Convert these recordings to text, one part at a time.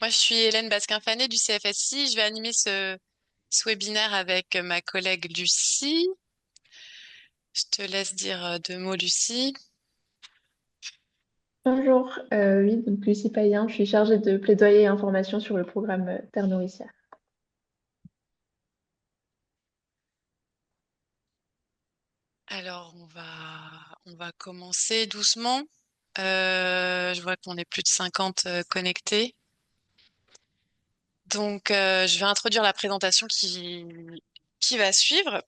Moi, je suis Hélène Basquin-Fanet du CFSI. Je vais animer ce webinaire avec ma collègue Lucie. Je te laisse dire deux mots, Lucie. Bonjour, oui, donc Lucie Payen, je suis chargée de plaidoyer et information sur le programme Terre nourricière. Alors, on va commencer doucement. Je vois qu'on est plus de 50 connectés. Donc, je vais introduire la présentation qui va suivre.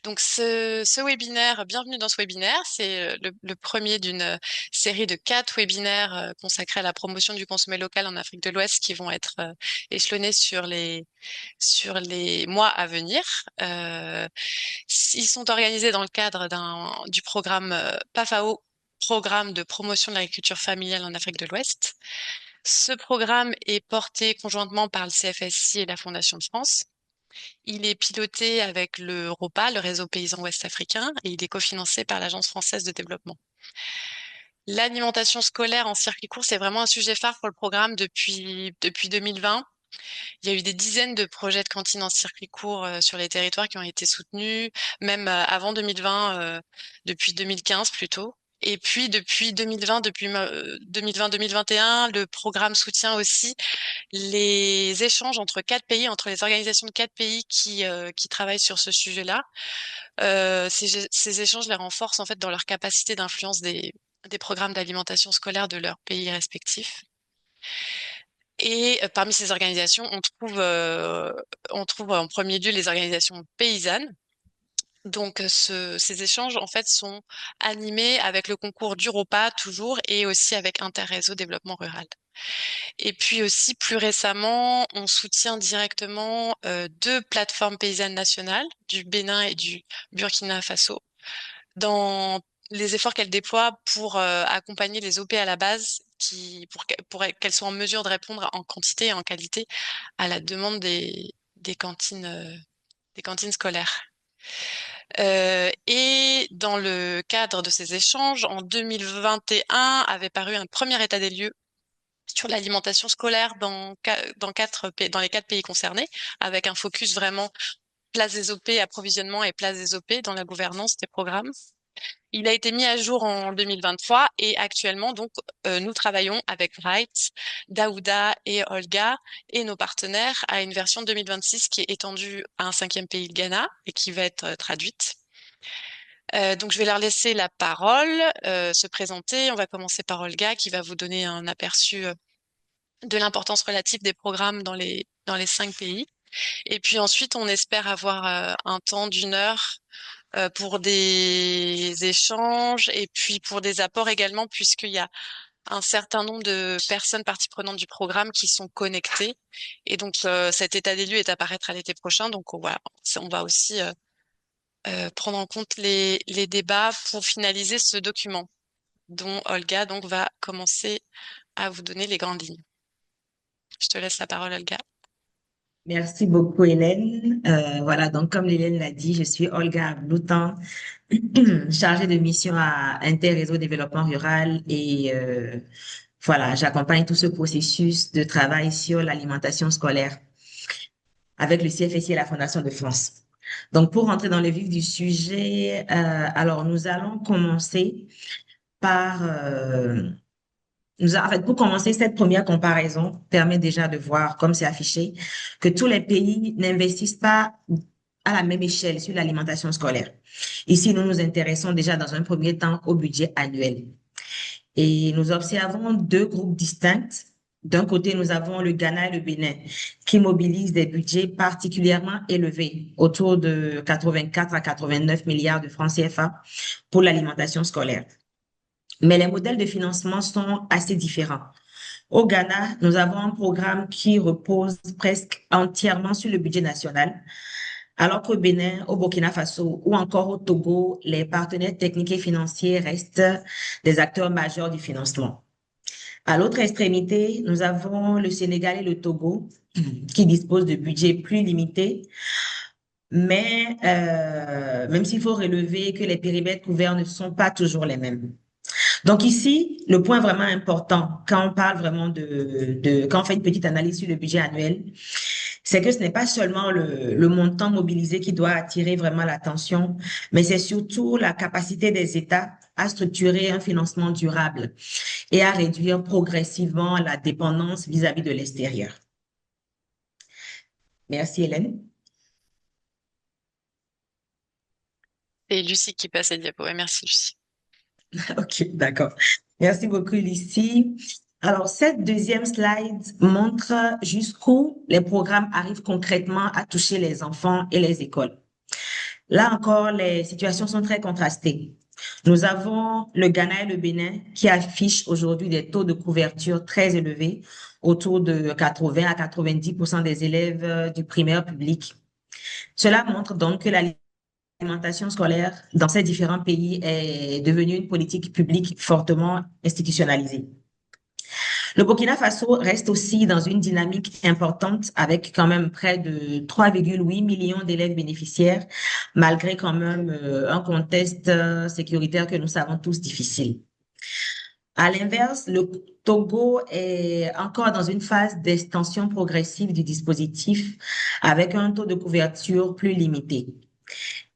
Donc, ce webinaire, bienvenue dans ce webinaire. C'est le premier d'une série de 4 webinaires consacrés à la promotion du consommé local en Afrique de l'Ouest qui vont être échelonnés sur les mois à venir. Ils sont organisés dans le cadre du programme PAFAO, programme de promotion de l'agriculture familiale en Afrique de l'Ouest. Ce programme est porté conjointement par le CFSI et la Fondation de France. Il est piloté avec le ROPA, le Réseau paysan ouest africain, et il est cofinancé par l'Agence française de développement. L'alimentation scolaire en circuit court, c'est vraiment un sujet phare pour le programme depuis 2020. Il y a eu des dizaines de projets de cantines en circuit court sur les territoires qui ont été soutenus, même avant 2020, depuis 2015 plutôt. Et puis depuis 2020, depuis 2020-2021, le programme soutient aussi les échanges entre 4 pays, entre les organisations de 4 pays qui travaillent sur ce sujet-là. Ces échanges les renforcent en fait dans leur capacité d'influence des programmes d'alimentation scolaire de leurs pays respectifs. Et parmi ces organisations, on trouve en premier lieu les organisations paysannes. Donc, ces échanges, en fait, sont animés avec le concours d'Europa, toujours, et aussi avec Interréseau Développement Rural. Et puis aussi, plus récemment, on soutient directement 2 plateformes paysannes nationales, du Bénin et du Burkina Faso, dans les efforts qu'elles déploient pour accompagner les OP à la base, pour qu'elles soient en mesure de répondre en quantité et en qualité à la demande des cantines scolaires. Et dans le cadre de ces échanges, en 2021 avait paru un premier état des lieux sur l'alimentation scolaire dans les 4 pays concernés, avec un focus vraiment place des OP, approvisionnement et place des OP dans la gouvernance des programmes. Il a été mis à jour en 2023 et actuellement, donc, nous travaillons avec Wright, Daouda et Olga et nos partenaires à une version 2026 qui est étendue à un 5e pays, le Ghana, et qui va être traduite. Donc, je vais leur laisser la parole, se présenter. On va commencer par Olga qui va vous donner un aperçu de l'importance relative des programmes dans les 5 pays. Et puis ensuite, on espère avoir un temps d'1 heure pour des échanges et puis pour des apports également, puisqu'il y a un certain nombre de personnes parties prenantes du programme qui sont connectées. Et donc, cet état des lieux est à paraître à l'été prochain. Donc, voilà, on va aussi prendre en compte les débats pour finaliser ce document dont Olga donc va commencer à vous donner les grandes lignes. Je te laisse la parole, Olga. Merci beaucoup, Hélène. Voilà, donc comme Hélène l'a dit, je suis Olga Bloutan, chargée de mission à Interréseau Développement Rural et voilà, j'accompagne tout ce processus de travail sur l'alimentation scolaire avec le CFSI et la Fondation de France. Donc, pour rentrer dans le vif du sujet, alors nous allons commencer par en fait, pour commencer, cette première comparaison permet déjà de voir, comme c'est affiché, que tous les pays n'investissent pas à la même échelle sur l'alimentation scolaire. Ici, nous nous intéressons déjà dans un premier temps au budget annuel. Et nous observons 2 groupes distincts. D'un côté, nous avons le Ghana et le Bénin qui mobilisent des budgets particulièrement élevés, autour de 84 à 89 milliards de francs CFA pour l'alimentation scolaire. Mais les modèles de financement sont assez différents. Au Ghana, nous avons un programme qui repose presque entièrement sur le budget national, alors qu'au Bénin, au Burkina Faso ou encore au Togo, les partenaires techniques et financiers restent des acteurs majeurs du financement. À l'autre extrémité, nous avons le Sénégal et le Togo qui disposent de budgets plus limités, mais même s'il faut relever que les périmètres couverts ne sont pas toujours les mêmes. Donc ici, le point vraiment important, quand on parle vraiment quand on fait une petite analyse sur le budget annuel, c'est que ce n'est pas seulement le montant mobilisé qui doit attirer vraiment l'attention, mais c'est surtout la capacité des États à structurer un financement durable et à réduire progressivement la dépendance vis-à-vis de l'extérieur. Merci, Hélène. Et Lucie qui passe les diapos. Ouais, merci, Lucie. OK, d'accord. Merci beaucoup, Lucie. Alors, cette deuxième slide montre jusqu'où les programmes arrivent concrètement à toucher les enfants et les écoles. Là encore, les situations sont très contrastées. Nous avons le Ghana et le Bénin qui affichent aujourd'hui des taux de couverture très élevés, autour de 80 à 90% des élèves du primaire public. Cela montre donc que l'alimentation scolaire dans ces différents pays est devenue une politique publique fortement institutionnalisée. Le Burkina Faso reste aussi dans une dynamique importante avec quand même près de 3,8 millions d'élèves bénéficiaires, malgré quand même un contexte sécuritaire que nous savons tous difficile. À l'inverse, le Togo est encore dans une phase d'extension progressive du dispositif avec un taux de couverture plus limité.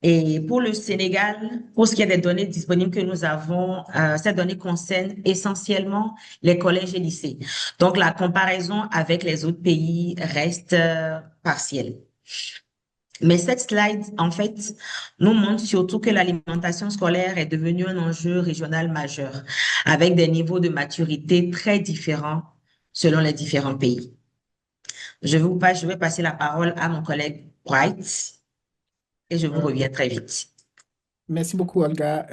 Et pour le Sénégal, pour ce qui est des données disponibles que nous avons, ces données concernent essentiellement les collèges et lycées. Donc, la comparaison avec les autres pays reste partielle. Mais cette slide, en fait, nous montre surtout que l'alimentation scolaire est devenue un enjeu régional majeur, avec des niveaux de maturité très différents selon les différents pays. Je vais passer la parole à mon collègue Bright et je vous reviens très vite. Merci beaucoup, Olga,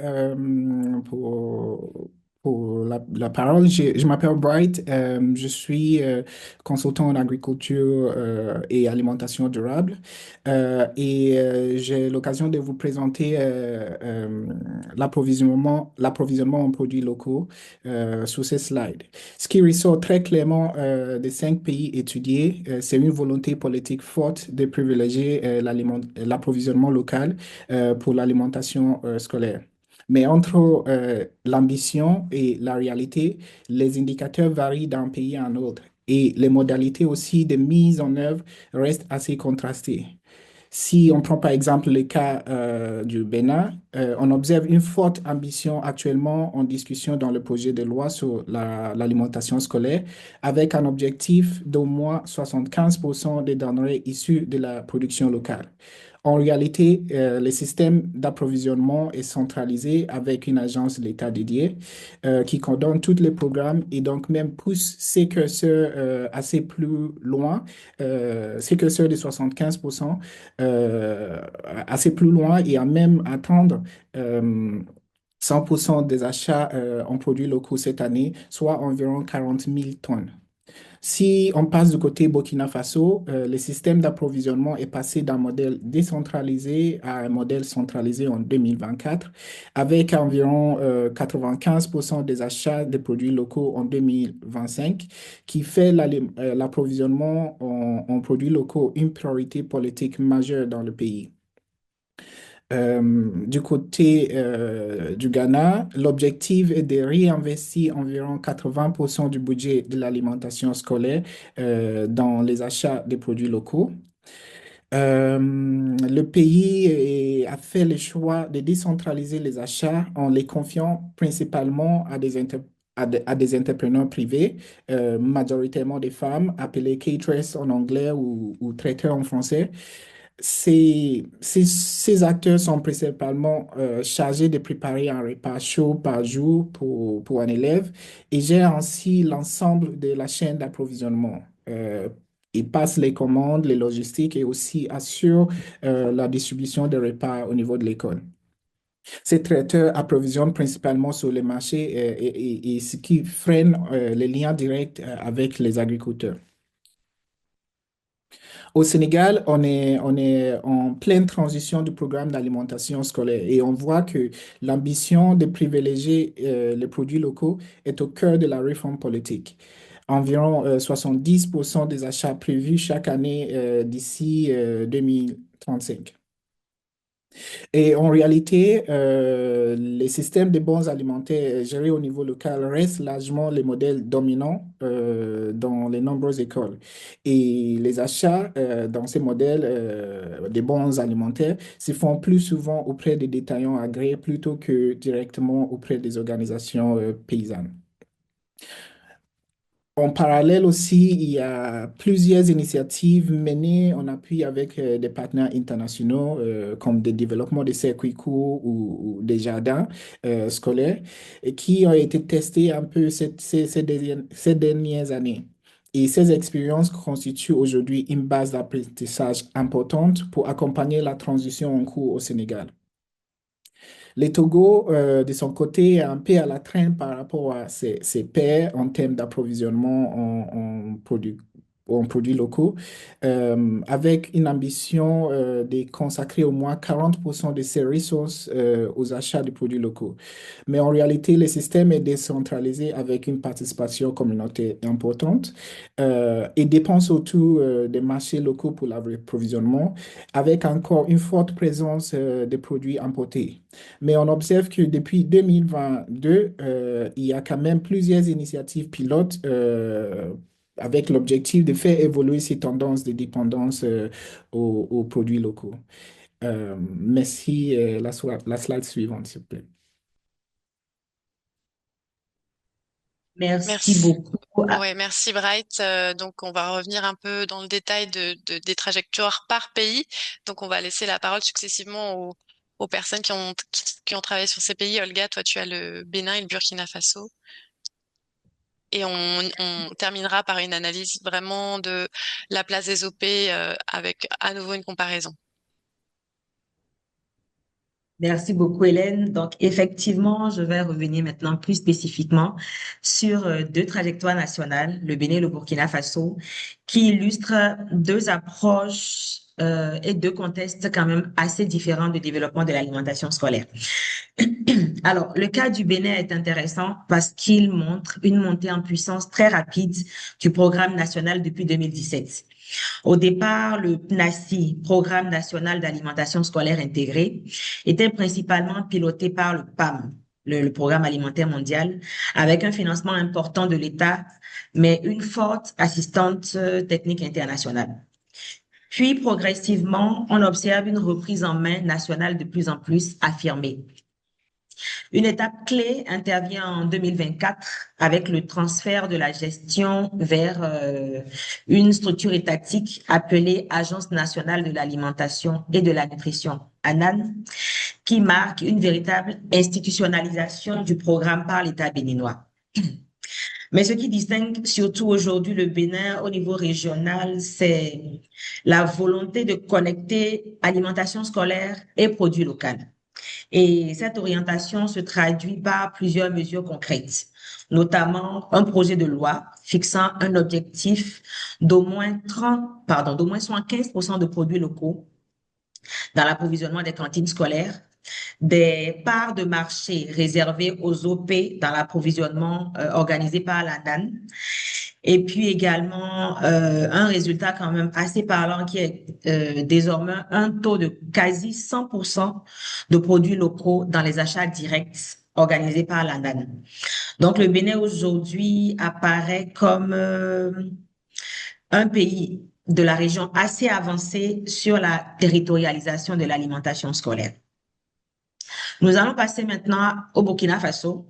pour la parole. Je m'appelle Bright. Je suis consultant en agriculture et alimentation durable. J'ai l'occasion de vous présenter l'approvisionnement en produits locaux sur ces slides. Ce qui ressort très clairement des 5 pays étudiés, c'est une volonté politique forte de privilégier l'approvisionnement local pour l'alimentation scolaire. Mais entre l'ambition et la réalité, les indicateurs varient d'un pays à un autre et les modalités aussi de mise en œuvre restent assez contrastées. Si on prend par exemple le cas du Bénin, on observe une forte ambition actuellement en discussion dans le projet de loi sur l'alimentation scolaire, avec un objectif d'au moins 75% des denrées issues de la production locale. En réalité, le système d'approvisionnement est centralisé avec une agence de l'État dédiée qui coordonne tous les programmes et donc même pousse ses curseurs assez plus loin, ses curseurs de 75%, assez plus loin et à même atteindre 100% des achats en produits locaux cette année, soit environ 40 000 tonnes. Si on passe du côté Burkina Faso, le système d'approvisionnement est passé d'un modèle décentralisé à un modèle centralisé en 2024, avec environ 95% des achats de produits locaux en 2025, qui fait l'approvisionnement en produits locaux une priorité politique majeure dans le pays. Du côté du Ghana, l'objectif est de réinvestir environ 80% du budget de l'alimentation scolaire dans les achats des produits locaux. Le pays a fait le choix de décentraliser les achats en les confiant principalement à des entrepreneurs privés, majoritairement des femmes, appelées caterers en anglais ou traiteurs en français. Ces acteurs sont principalement chargés de préparer un repas chaud par jour pour un élève et gèrent ainsi l'ensemble de la chaîne d'approvisionnement. Ils passent les commandes, les logistiques et aussi assurent la distribution des repas au niveau de l'école. Ces traiteurs approvisionnent principalement sur les marchés et ce qui freine les liens directs avec les agriculteurs. Au Sénégal, on est en pleine transition du programme d'alimentation scolaire et on voit que l'ambition de privilégier les produits locaux est au cœur de la réforme politique. Environ 70% des achats prévus chaque année d'ici 2035. Et en réalité, les systèmes de bons alimentaires gérés au niveau local restent largement les modèles dominants dans les nombreuses écoles. Et les achats dans ces modèles de bons alimentaires se font plus souvent auprès des détaillants agréés plutôt que directement auprès des organisations paysannes. En parallèle aussi, il y a plusieurs initiatives menées en appui avec des partenaires internationaux comme des développements de circuits courts ou des jardins scolaires et qui ont été testés un peu ces dernières années. Et ces expériences constituent aujourd'hui une base d'apprentissage importante pour accompagner la transition en cours au Sénégal. Le Togo, de son côté, est un peu à la traîne par rapport à ses pairs en termes d'approvisionnement en produits locaux, avec une ambition de consacrer au moins 40% de ses ressources aux achats de produits locaux. Mais en réalité, le système est décentralisé avec une participation communautaire importante et dépend surtout des marchés locaux pour l'approvisionnement, avec encore une forte présence de produits importés. Mais on observe que depuis 2022, il y a quand même plusieurs initiatives pilotes avec l'objectif de faire évoluer ces tendances de dépendance aux produits locaux. Merci. La slide suivante, s'il vous plaît. Merci Merci. beaucoup. Ah, Ouais, merci Bright. Donc, on va revenir un peu dans le détail des trajectoires par pays. Donc, on va laisser la parole successivement aux personnes qui ont travaillé sur ces pays. Olga, toi, tu as le Bénin et le Burkina Faso. Et on terminera par une analyse vraiment de la place des OP avec à nouveau une comparaison. Merci beaucoup, Hélène. Donc, effectivement, je vais revenir maintenant plus spécifiquement sur deux trajectoires nationales, le Bénin et le Burkina Faso, qui illustrent deux approches et deux contextes quand même assez différents de développement de l'alimentation scolaire. Alors, le cas du Bénin est intéressant parce qu'il montre une montée en puissance très rapide du programme national depuis 2017. Au départ, le PNACI, Programme national d'alimentation scolaire intégrée, était principalement piloté par le PAM, le Programme alimentaire mondial, avec un financement important de l'État, mais une forte assistance technique internationale. Puis, progressivement, on observe une reprise en main nationale de plus en plus affirmée. Une étape clé intervient en 2024 avec le transfert de la gestion vers une structure étatique appelée Agence nationale de l'alimentation et de la nutrition, ANAN, qui marque une véritable institutionnalisation du programme par l'État béninois. Mais ce qui distingue surtout aujourd'hui le Bénin au niveau régional, c'est la volonté de connecter alimentation scolaire et produits locaux. Et cette orientation se traduit par plusieurs mesures concrètes, notamment un projet de loi fixant un objectif d'au moins 75% de produits locaux dans l'approvisionnement des cantines scolaires, des parts de marché réservées aux OP dans l'approvisionnement organisé par la NAN, et puis également un résultat quand même assez parlant qui est désormais un taux de quasi 100% de produits locaux dans les achats directs organisés par la NAN. Donc le Bénin aujourd'hui apparaît comme un pays de la région assez avancé sur la territorialisation de l'alimentation scolaire. Nous allons passer maintenant au Burkina Faso.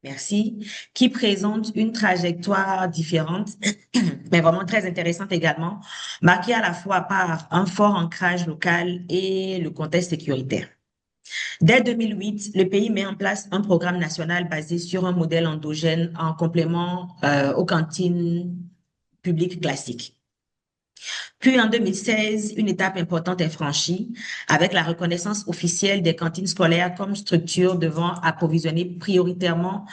Merci, qui présente une trajectoire différente, mais vraiment très intéressante également, marquée à la fois par un fort ancrage local et le contexte sécuritaire. Dès 2008, le pays met en place un programme national basé sur un modèle endogène en complément aux cantines publiques classiques. Puis en 2016, une étape importante est franchie avec la reconnaissance officielle des cantines scolaires comme structure devant approvisionner prioritairement,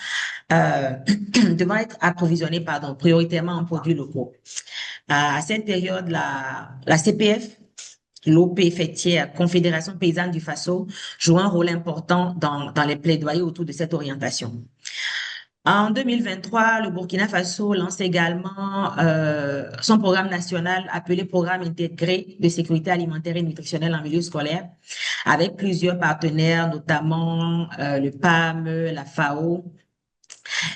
devant être approvisionnées, prioritairement en produits locaux. À cette période, la CPF, l'OP fêtière, Confédération paysanne du Faso, joue un rôle important dans les plaidoyers autour de cette orientation. En 2023, le Burkina Faso lance également son programme national appelé Programme intégré de sécurité alimentaire et nutritionnelle en milieu scolaire, avec plusieurs partenaires, notamment le PAM, la FAO,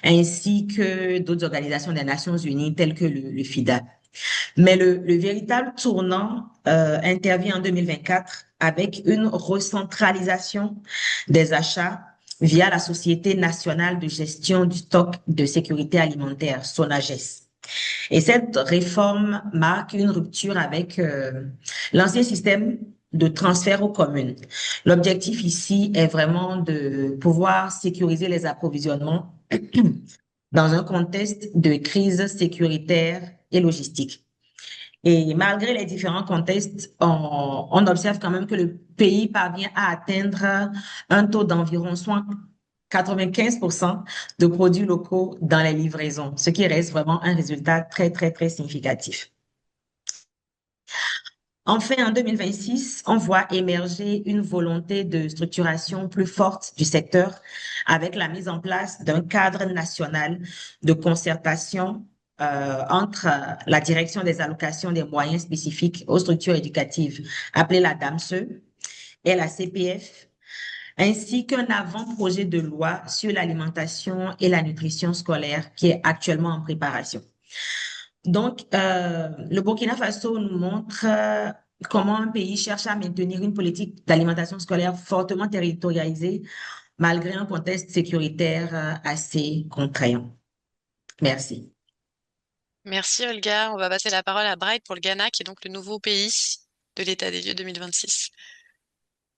ainsi que d'autres organisations des Nations Unies telles que le FIDA. Mais le véritable tournant intervient en 2024 avec une recentralisation des achats via la Société nationale de gestion du stock de sécurité alimentaire, SONAGES. Et cette réforme marque une rupture avec l'ancien système de transfert aux communes. L'objectif ici est vraiment de pouvoir sécuriser les approvisionnements dans un contexte de crise sécuritaire et logistique. Et malgré les différents contextes, on observe quand même que le pays parvient à atteindre un taux d'environ soit 95% de produits locaux dans les livraisons, ce qui reste vraiment un résultat très, très, très significatif. Enfin, en 2026, on voit émerger une volonté de structuration plus forte du secteur avec la mise en place d'un cadre national de concertation entre la direction des allocations des moyens spécifiques aux structures éducatives, appelée la DAMSE, et la CPF, ainsi qu'un avant-projet de loi sur l'alimentation et la nutrition scolaire qui est actuellement en préparation. Donc, le Burkina Faso nous montre comment un pays cherche à maintenir une politique d'alimentation scolaire fortement territorialisée malgré un contexte sécuritaire assez contraignant. Merci. Merci Olga. On va passer la parole à Bright pour le Ghana, qui est donc le nouveau pays de l'état des lieux 2026.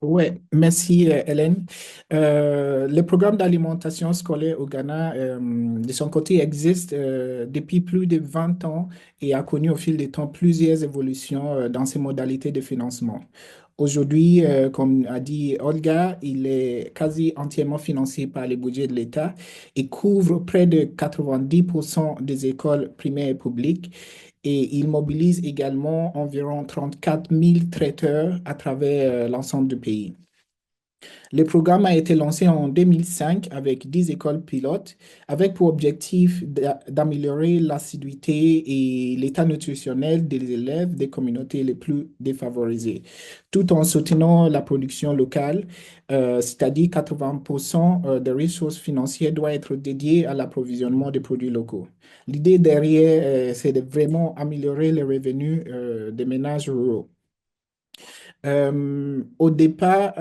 Ouais, merci Hélène. Le programme d'alimentation scolaire au Ghana, de son côté, existe depuis plus de 20 ans et a connu au fil du temps plusieurs évolutions dans ses modalités de financement. Aujourd'hui, comme a dit Olga, il est quasi entièrement financé par le budget de l'État et couvre près de 90% des écoles primaires publiques et il mobilise également environ 34 000 traiteurs à travers l'ensemble du pays. Le programme a été lancé en 2005 avec 10 écoles pilotes, avec pour objectif d'améliorer l'assiduité et l'état nutritionnel des élèves des communautés les plus défavorisées, tout en soutenant la production locale, c'est-à-dire 80% des ressources financières doivent être dédiées à l'approvisionnement des produits locaux. L'idée derrière, c'est de vraiment améliorer les revenus des ménages ruraux. Au départ,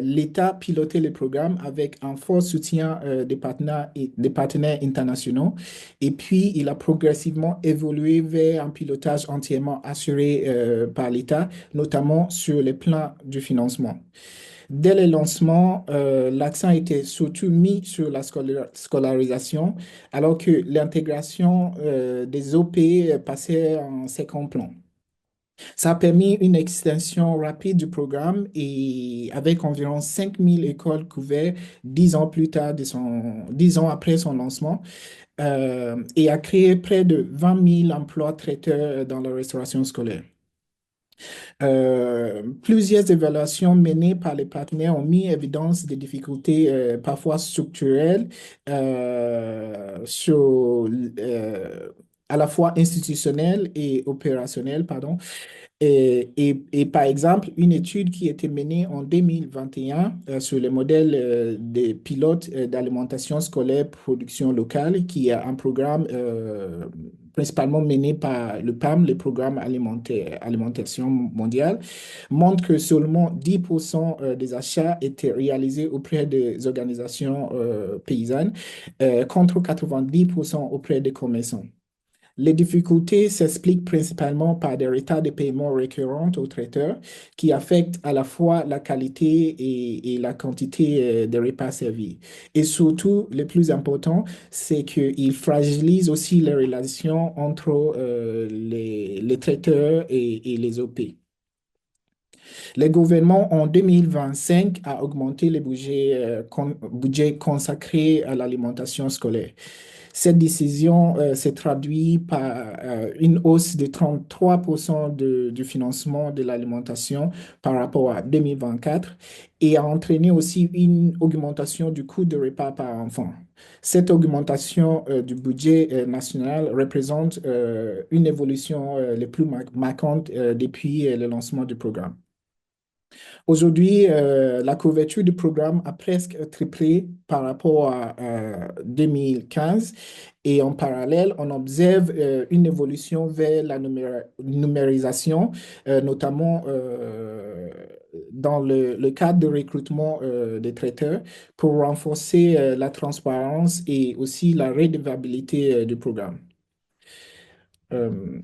l'État pilotait le programme avec un fort soutien des partenaires internationaux. Et puis, il a progressivement évolué vers un pilotage entièrement assuré par l'État, notamment sur les plans du financement. Dès le lancement, l'accent était surtout mis sur la scolarisation, alors que l'intégration des OP passait en second plan. Ça a permis une extension rapide du programme et avec environ 5 000 écoles couvertes 10 ans plus tard, 10 ans après son lancement, et a créé près de 20 000 emplois traiteurs dans la restauration scolaire. Plusieurs évaluations menées par les partenaires ont mis en évidence des difficultés parfois structurelles à la fois institutionnelles et opérationnelles, pardon. Et par exemple, une étude qui a été menée en 2021 sur le modèle des pilotes d'alimentation scolaire production locale, qui est un programme principalement mené par le PAM, le Programme Alimentation Mondiale, montre que seulement 10% des achats étaient réalisés auprès des organisations paysannes, contre 90% auprès des commerçants. Les difficultés s'expliquent principalement par des retards de paiement récurrents aux traiteurs qui affectent à la fois la qualité et la quantité des repas servis. Et surtout, le plus important, c'est qu'ils fragilisent aussi les relations entre les traiteurs et les OP. Le gouvernement, en 2025, a augmenté le budget consacré à l'alimentation scolaire. Cette décision s'est traduite par une hausse de 33% du financement de l'alimentation par rapport à 2024 et a entraîné aussi une augmentation du coût de repas par enfant. Cette augmentation du budget national représente une évolution les plus marquantes depuis le lancement du programme. Aujourd'hui, la couverture du programme a presque triplé par rapport à 2015 et en parallèle, on observe une évolution vers la numérisation, notamment dans le cadre de recrutement des traiteurs pour renforcer la transparence et aussi la redevabilité du programme. Euh,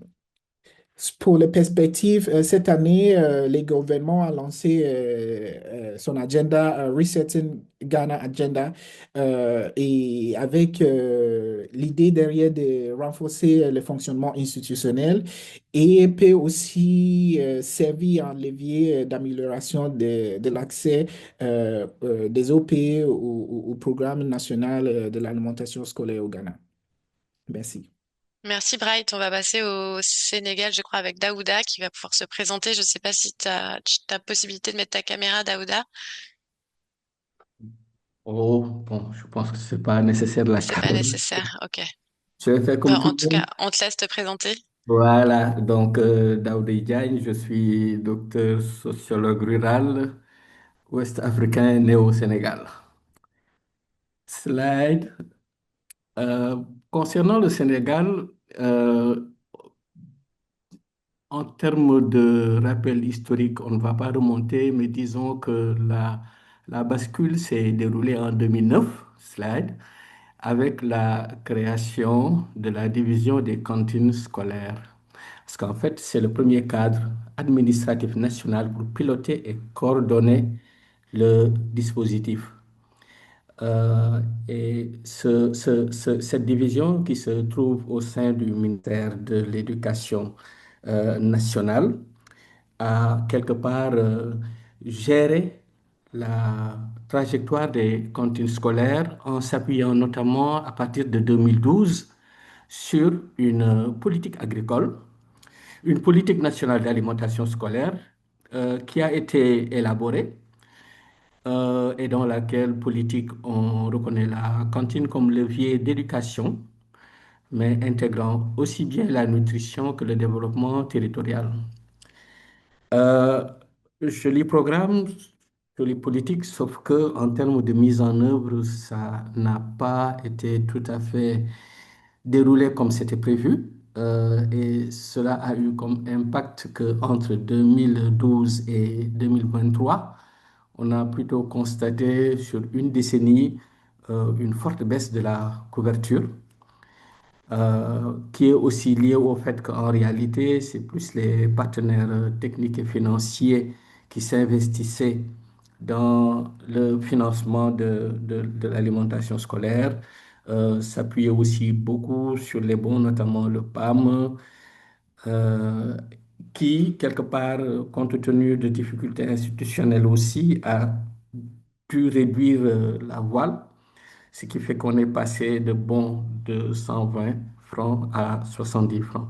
pour les perspectives, cette année, le gouvernement a lancé son agenda, Resetting Ghana Agenda, et avec l'idée derrière de renforcer le fonctionnement institutionnel et peut aussi servir en levier d'amélioration de l'accès des OP au programme national de l'alimentation scolaire au Ghana. Merci. Merci Bright. On va passer au Sénégal, je crois, avec Daouda qui va pouvoir se présenter. Je ne sais pas si tu as possibilité de mettre ta caméra, Daouda. Oh, bon, je pense que c'est pas nécessaire de la C'est pas caméra. nécessaire. Ok. Je vais faire Bon, comme tout en le tout monde. cas, on te laisse te présenter. Voilà, donc Daoudé Diagne, je suis docteur sociologue rural ouest-africain né au Sénégal. Slide. Euh, Concernant le Sénégal, euh, en termes de rappel historique, on ne va pas remonter, mais disons que la bascule s'est déroulée en 2009, slide, avec la création de la division des cantines scolaires. Parce qu'en fait, c'est le premier cadre administratif national pour piloter et coordonner le dispositif. Et cette division qui se trouve au sein du ministère de l'Éducation nationale a quelque part géré la trajectoire des cantines scolaires en s'appuyant notamment à partir de 2012 sur une politique agricole, une politique nationale d'alimentation scolaire qui a été élaborée et dans laquelle politique on reconnaît la cantine comme levier d'éducation, mais intégrant aussi bien la nutrition que le développement territorial. Euh, Joli programme, joli politique, sauf que en termes de mise en œuvre, ça n'a pas été tout à fait déroulé comme c'était prévu. Et cela a eu comme impact que entre 2012 et 2023, on a plutôt constaté sur une décennie une forte baisse de la couverture qui est aussi lié au fait qu'en réalité, c'est plus les partenaires techniques et financiers qui s'investissaient dans le financement de l'alimentation scolaire, s'appuyaient aussi beaucoup sur les bons, notamment le PAM, euh, qui, quelque part, compte tenu de difficultés institutionnelles aussi, a pu réduire la voile, ce qui fait qu'on est passé de bons de 120 francs à 70 francs.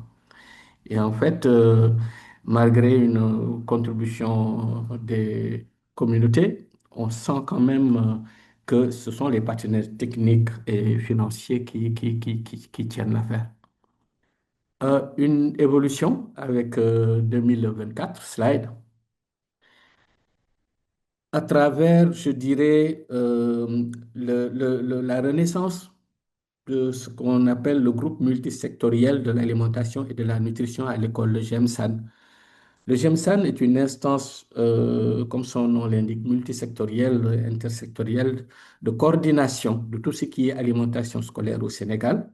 Et en fait, malgré une contribution des communautés, on sent quand même que ce sont les partenaires techniques et financiers qui tiennent l'affaire. Une évolution avec 2024, slide, à travers, je dirais, la renaissance de ce qu'on appelle le groupe multisectoriel de l'alimentation et de la nutrition à l'école, le GEMSAN. Le GEMSAN est une instance, comme son nom l'indique, multisectorielle, intersectorielle, de coordination de tout ce qui est alimentation scolaire au Sénégal.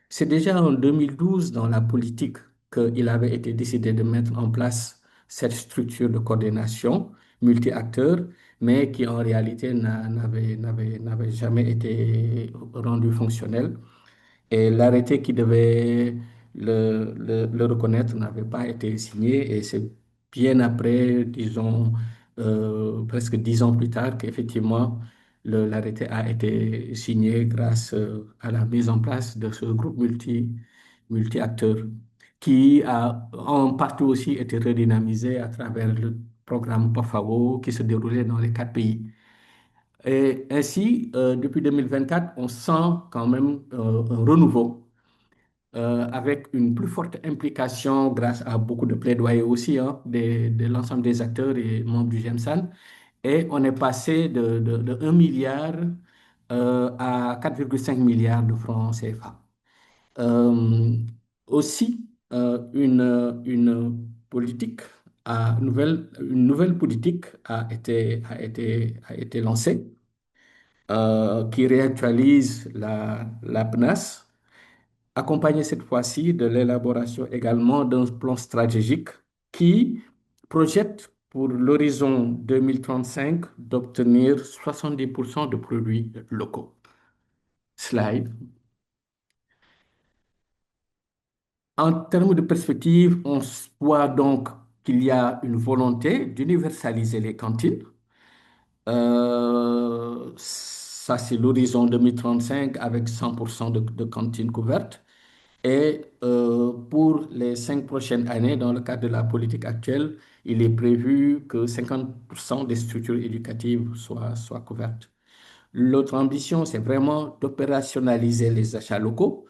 C'est déjà en 2012, dans la politique, qu'il avait été décidé de mettre en place cette structure de coordination multi-acteurs, mais qui en réalité n'avait jamais été rendu fonctionnel. Et l'arrêté qui devait le reconnaître n'avait pas été signé et c'est bien après, disons, presque 10 ans plus tard qu'effectivement L'arrêté a été signé grâce à la mise en place de ce groupe multi-acteurs qui a en partie aussi été redynamisé à travers le programme PAFAO qui se déroulait dans les 4 pays. Et ainsi, depuis 2024, on sent quand même un renouveau avec une plus forte implication grâce à beaucoup de plaidoyers aussi hein, de l'ensemble des acteurs et membres du GEMSAN. Et on est passé de 1 milliard à 4,5 milliards de francs CFA. Euh, Aussi, une politique une nouvelle politique a été lancée qui réactualise la PNAS, accompagnée cette fois-ci de l'élaboration également d'un plan stratégique qui projette pour l'horizon 2035 d'obtenir 70% de produits locaux. Slide. En termes de perspective, on voit donc qu'il y a une volonté d'universaliser les cantines. Ça, c'est l'horizon 2035 avec 100% de cantines couvertes. Et pour les 5 prochaines années, dans le cadre de la politique actuelle, il est prévu que 50% des structures éducatives soient couvertes. L'autre ambition, c'est vraiment d'opérationnaliser les achats locaux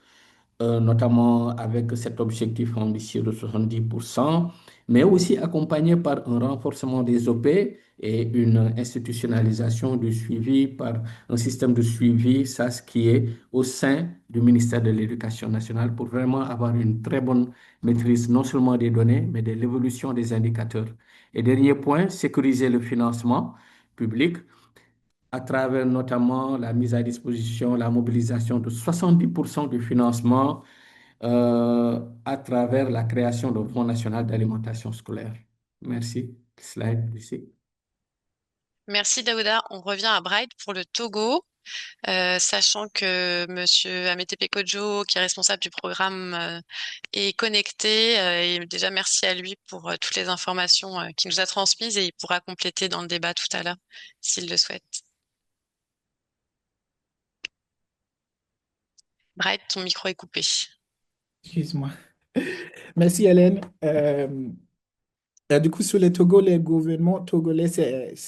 notamment avec cet objectif ambitieux de 70%, mais aussi accompagné par un renforcement des OP et une institutionnalisation du suivi par un système de suivi, ça, ce qui est au sein du ministère de l'Éducation nationale pour vraiment avoir une très bonne maîtrise non seulement des données, mais de l'évolution des indicateurs. Et dernier point, sécuriser le financement public à travers notamment la mise à disposition, la mobilisation de 70% du financement à travers la création d'un Fonds national d'alimentation scolaire. Merci. Slide ici. Merci Daouda. On revient à Bright pour le Togo, sachant que Monsieur Amété Kojo, qui est responsable du programme, est connecté. Et déjà, merci à lui pour toutes les informations qu'il nous a transmises et il pourra compléter dans le débat tout à l'heure s'il le souhaite. Bright, ton micro est coupé. Excuse-moi. Merci, Hélène. Du coup, sur le Togo, le gouvernement togolais,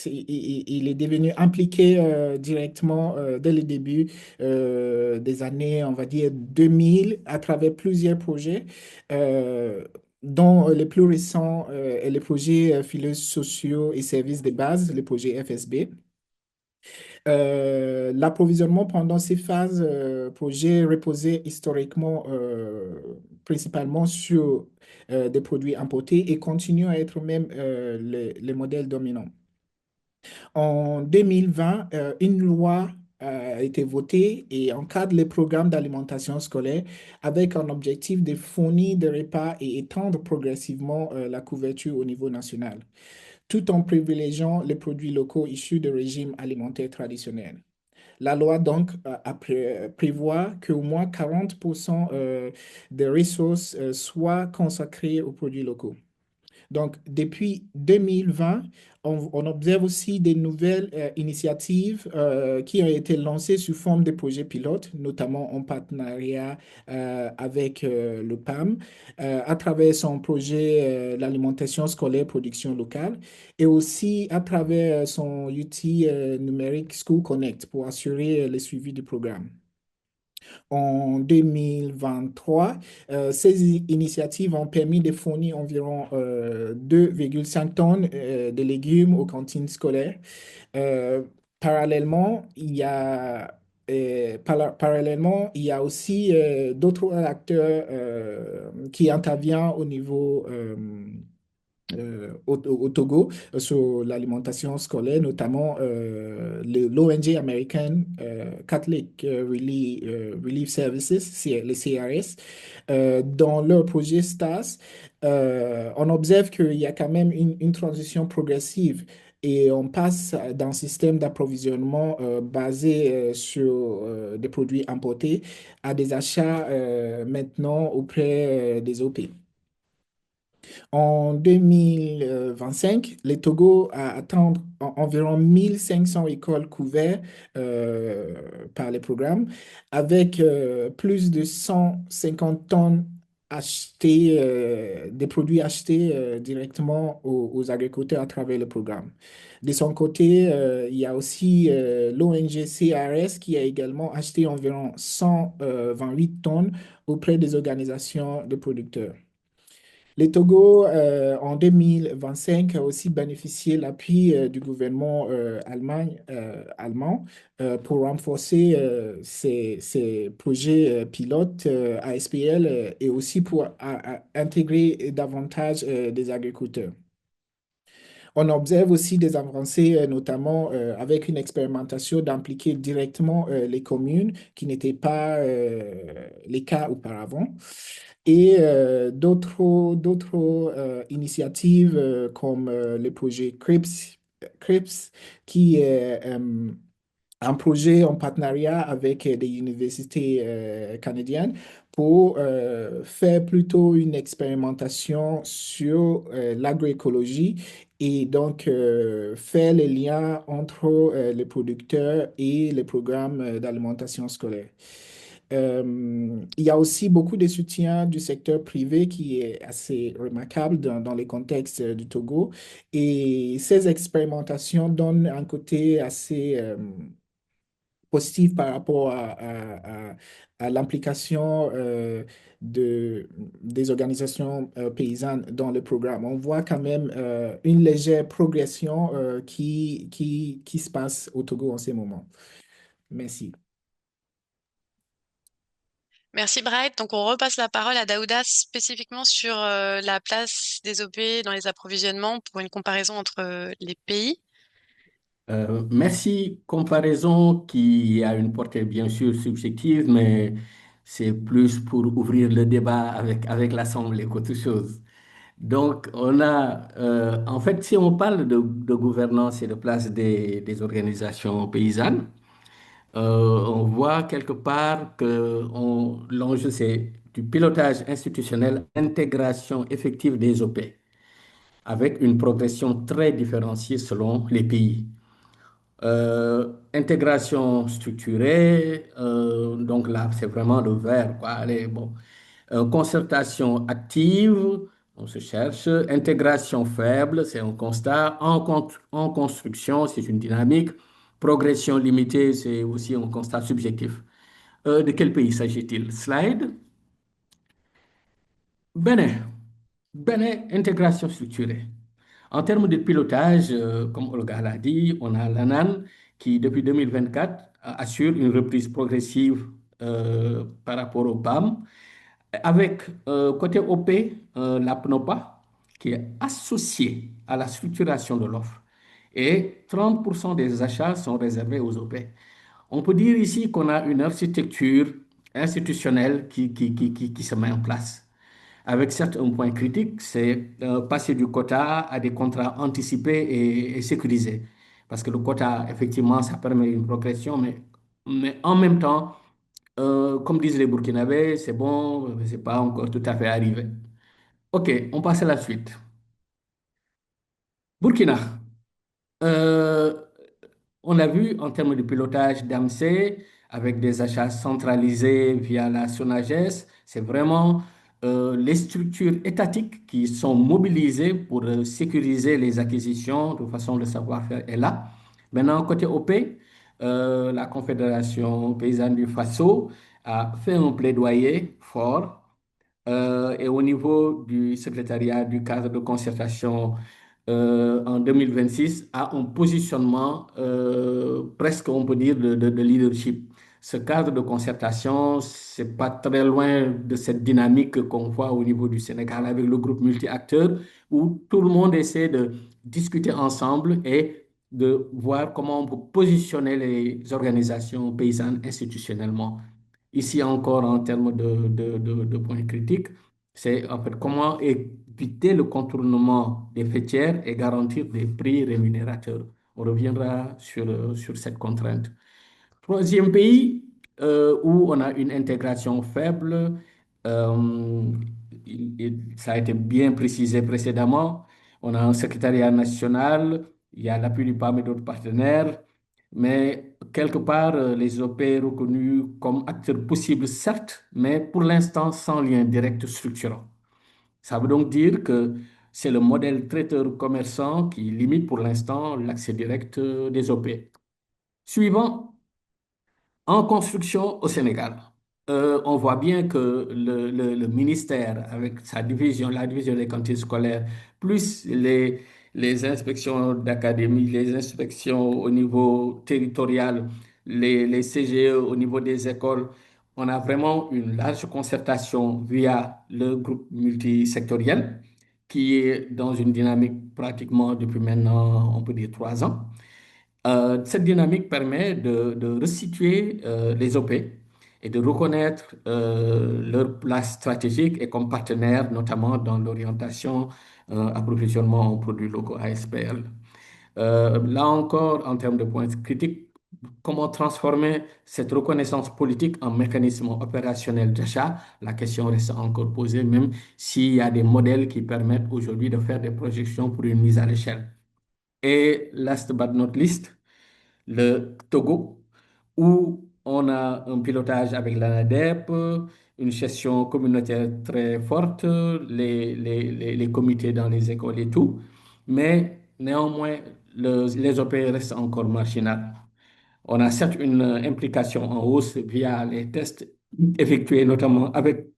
il est devenu impliqué directement dès le début des années, on va dire, 2000, à travers plusieurs projets, dont les plus récents est le projet filets sociaux et services de base, le projet FSB. L'approvisionnement pendant ces phases projet reposait historiquement principalement sur des produits importés et continue à être même les modèles dominants. En 2020, une loi a été votée et encadre les programmes d'alimentation scolaire avec un objectif de fournir des repas et étendre progressivement la couverture au niveau national, tout en privilégiant les produits locaux issus de régimes alimentaires traditionnels. La loi donc prévoit qu'au moins 40% des ressources soient consacrées aux produits locaux. Donc, depuis 2020, on observe aussi des nouvelles initiatives qui ont été lancées sous forme de projets pilotes, notamment en partenariat avec le PAM, à travers son projet l'alimentation scolaire production locale, et aussi à travers son outil numérique School Connect pour assurer le suivi du programme. En 2023, ces initiatives ont permis de fournir environ 2,5 tonnes de légumes aux cantines scolaires. Parallèlement, il y a aussi d'autres acteurs qui interviennent au niveau au Togo sur l'alimentation scolaire, notamment l'ONG américaine Catholic Relief Services, le CRS, dans leur projet STAS. On observe qu'il y a quand même une transition progressive et on passe d'un système d'approvisionnement basé sur des produits importés à des achats maintenant auprès des OP. En 2025, le Togo a atteint environ 1500 écoles couvertes par les programmes, avec plus de 150 tonnes achetées, des produits achetés directement aux agriculteurs à travers le programme. De son côté, il y a aussi l'ONG CRS qui a également acheté environ 128 tonnes auprès des organisations de producteurs. Le Togo, en 2025, a aussi bénéficié de l'appui du gouvernement allemand pour renforcer ses projets pilotes ASPL et aussi pour intégrer davantage des agriculteurs. On observe aussi des avancées, notamment avec une expérimentation d'impliquer directement les communes, qui n'était pas les cas auparavant. Et d'autres initiatives comme le projet CRIPS, qui est un projet en partenariat avec des universités canadiennes pour faire plutôt une expérimentation sur l'agroécologie et donc faire les liens entre les producteurs et les programmes d'alimentation scolaire. Il y a aussi beaucoup de soutien du secteur privé qui est assez remarquable dans les contextes du Togo. Et ces expérimentations donnent un côté assez positif par rapport à l'implication des organisations paysannes dans le programme. On voit quand même une légère progression qui se passe au Togo en ce moment. Merci. Merci Bright. Donc on repasse la parole à Daouda spécifiquement sur la place des OP dans les approvisionnements pour une comparaison entre les pays. Merci. Comparaison qui a une portée bien sûr subjective, mais c'est plus pour ouvrir le débat avec l'Assemblée qu'autre chose. Donc, en fait, si on parle de gouvernance et de place des organisations paysannes, on voit quelque part que l'enjeu, c'est du pilotage institutionnel, intégration effective des OP, avec une progression très différenciée selon les pays. Intégration structurée, donc là, c'est vraiment le vert, quoi. Allez, bon. Concertation active, on se cherche. Intégration faible, c'est un constat. En construction, c'est une dynamique. Progression limitée, c'est aussi un constat subjectif. De quel pays s'agit-il? Slide. Bénin. Bénin, intégration structurée. En termes de pilotage, comme Olga l'a dit, on a l'ANAN qui, depuis 2024, assure une reprise progressive par rapport au PAM, avec côté OP, la PNOPA, qui est associée à la structuration de l'offre. Et 30% des achats sont réservés aux OP. On peut dire ici qu'on a une architecture institutionnelle qui se met en place. Avec certes un point critique, c'est passer du quota à des contrats anticipés et sécurisés. Parce que le quota, effectivement, ça permet une progression, mais en même temps, comme disent les Burkinabés, c'est bon, mais c'est pas encore tout à fait arrivé. OK, on passe à la suite. Burkina. Euh, on a vu en termes de pilotage d'AMC, avec des achats centralisés via la SONAGES, c'est vraiment les structures étatiques qui sont mobilisées pour sécuriser les acquisitions de façon le savoir-faire est là. Maintenant, côté OP, la Confédération paysanne du Faso a fait un plaidoyer fort et au niveau du secrétariat du cadre de concertation en 2026 a un positionnement presque, on peut dire, de leadership. Ce cadre de concertation, c'est pas très loin de cette dynamique qu'on voit au niveau du Sénégal avec le groupe multi-acteurs où tout le monde essaie de discuter ensemble et de voir comment on peut positionner les organisations paysannes institutionnellement. Ici encore, en termes de points critiques, c'est en fait comment éviter le contournement des fêtières et garantir des prix rémunérateurs. On reviendra sur cette contrainte. Troisième pays où on a une intégration faible, ça a été bien précisé précédemment, on a un secrétariat national, il y a l'appui du PAM et d'autres partenaires, mais quelque part, les OP reconnus comme acteurs possibles, certes, mais pour l'instant sans lien direct structurant. Ça veut donc dire que c'est le modèle traiteur-commerçant qui limite pour l'instant l'accès direct des OP. Suivant, en construction au Sénégal, on voit bien que le ministère, avec sa division, la division des cantines scolaires, plus les inspections d'académie, les inspections au niveau territorial, les CGE au niveau des écoles, on a vraiment une large concertation via le groupe multisectoriel qui est dans une dynamique pratiquement depuis maintenant, on peut dire 3 ans. Cette dynamique permet de resituer les OP et de reconnaître leur place stratégique et comme partenaire, notamment dans l'orientation approvisionnement en produits locaux ASPL. Là encore, en termes de points critiques, comment transformer cette reconnaissance politique en mécanisme opérationnel d'achat? La question reste encore posée, même s'il y a des modèles qui permettent aujourd'hui de faire des projections pour une mise à l'échelle. Et last but not least, le Togo, où on a un pilotage avec l'ANADEP, une gestion communautaire très forte, les comités dans les écoles et tout, mais néanmoins, les OP restent encore marginales. On a certes une implication en hausse via les tests effectués notamment avec,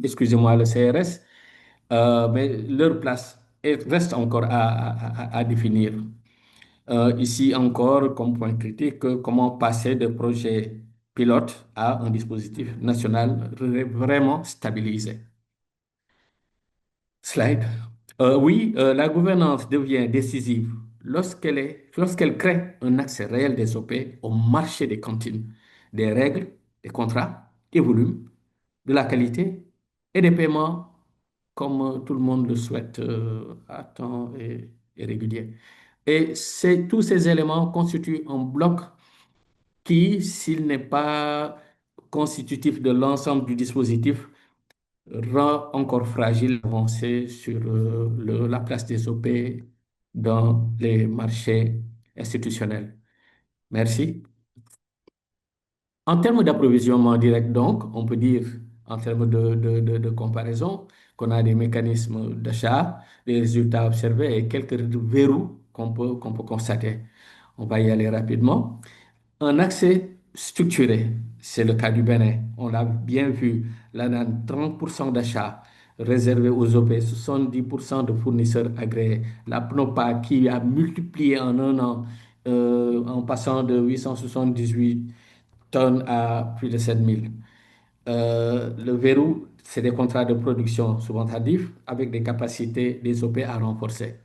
excusez-moi, le CRS, mais leur place reste encore à définir. Ici encore, comme point critique, comment passer de projet pilote à un dispositif national vraiment stabilisé. Slide. Oui, la gouvernance devient décisive lorsqu'elle crée un accès réel des OP au marché des cantines, des règles, des contrats, des volumes, de la qualité et des paiements comme tout le monde le souhaite à temps et régulier. Et tous ces éléments constituent un bloc qui, s'il n'est pas constitutif de l'ensemble du dispositif, rend encore fragile l'avancée sur la place des OP dans les marchés institutionnels. Merci. En termes d'approvisionnement direct, donc, on peut dire, en termes de comparaison, qu'on a des mécanismes d'achat, des résultats observés et quelques verrous qu'on peut constater. On va y aller rapidement. Un accès structuré, c'est le cas du Bénin. On l'a bien vu, là, on a 30% d'achats réservés aux OP, 70% de fournisseurs agréés. La PNOPA qui a multiplié en un an en passant de 878 tonnes à plus de 7 000. Le verrou, c'est des contrats de production souvent tardifs avec des capacités des OP à renforcer.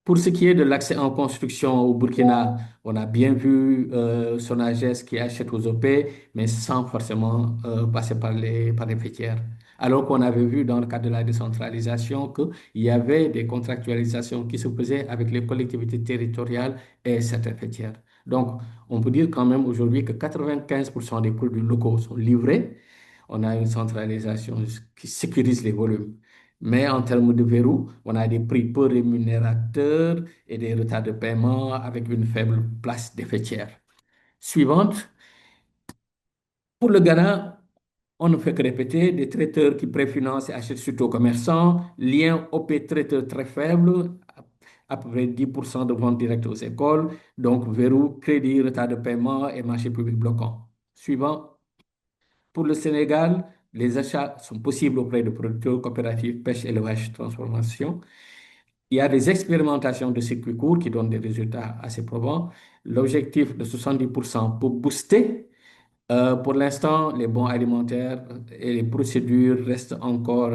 Pour ce qui est de l'accès en construction au Burkina, on a bien vu Sonagès qui achète aux OP, mais sans forcément passer par les fêtières. Alors qu'on avait vu dans le cadre de la décentralisation qu'il y avait des contractualisations qui se faisaient avec les collectivités territoriales et certaines fêtières. Donc, on peut dire quand même aujourd'hui que 95% des produits locaux sont livrés. On a une centralisation qui sécurise les volumes. Mais en termes de verrou, on a des prix peu rémunérateurs et des retards de paiement avec une faible place des fêtières. Suivante, pour le Ghana, on ne fait que répéter des traiteurs qui préfinancent et achètent surtout aux commerçants, lien OP traiteur très faible, à peu près 10% de ventes directes aux écoles, donc verrou, crédit, retard de paiement et marché public bloquant. Suivant. Pour le Sénégal, les achats sont possibles auprès de producteurs coopératifs, pêche, élevage, transformation. Il y a des expérimentations de circuits courts qui donnent des résultats assez probants. L'objectif de 70% pour booster. Pour l'instant, les bons alimentaires et les procédures restent encore,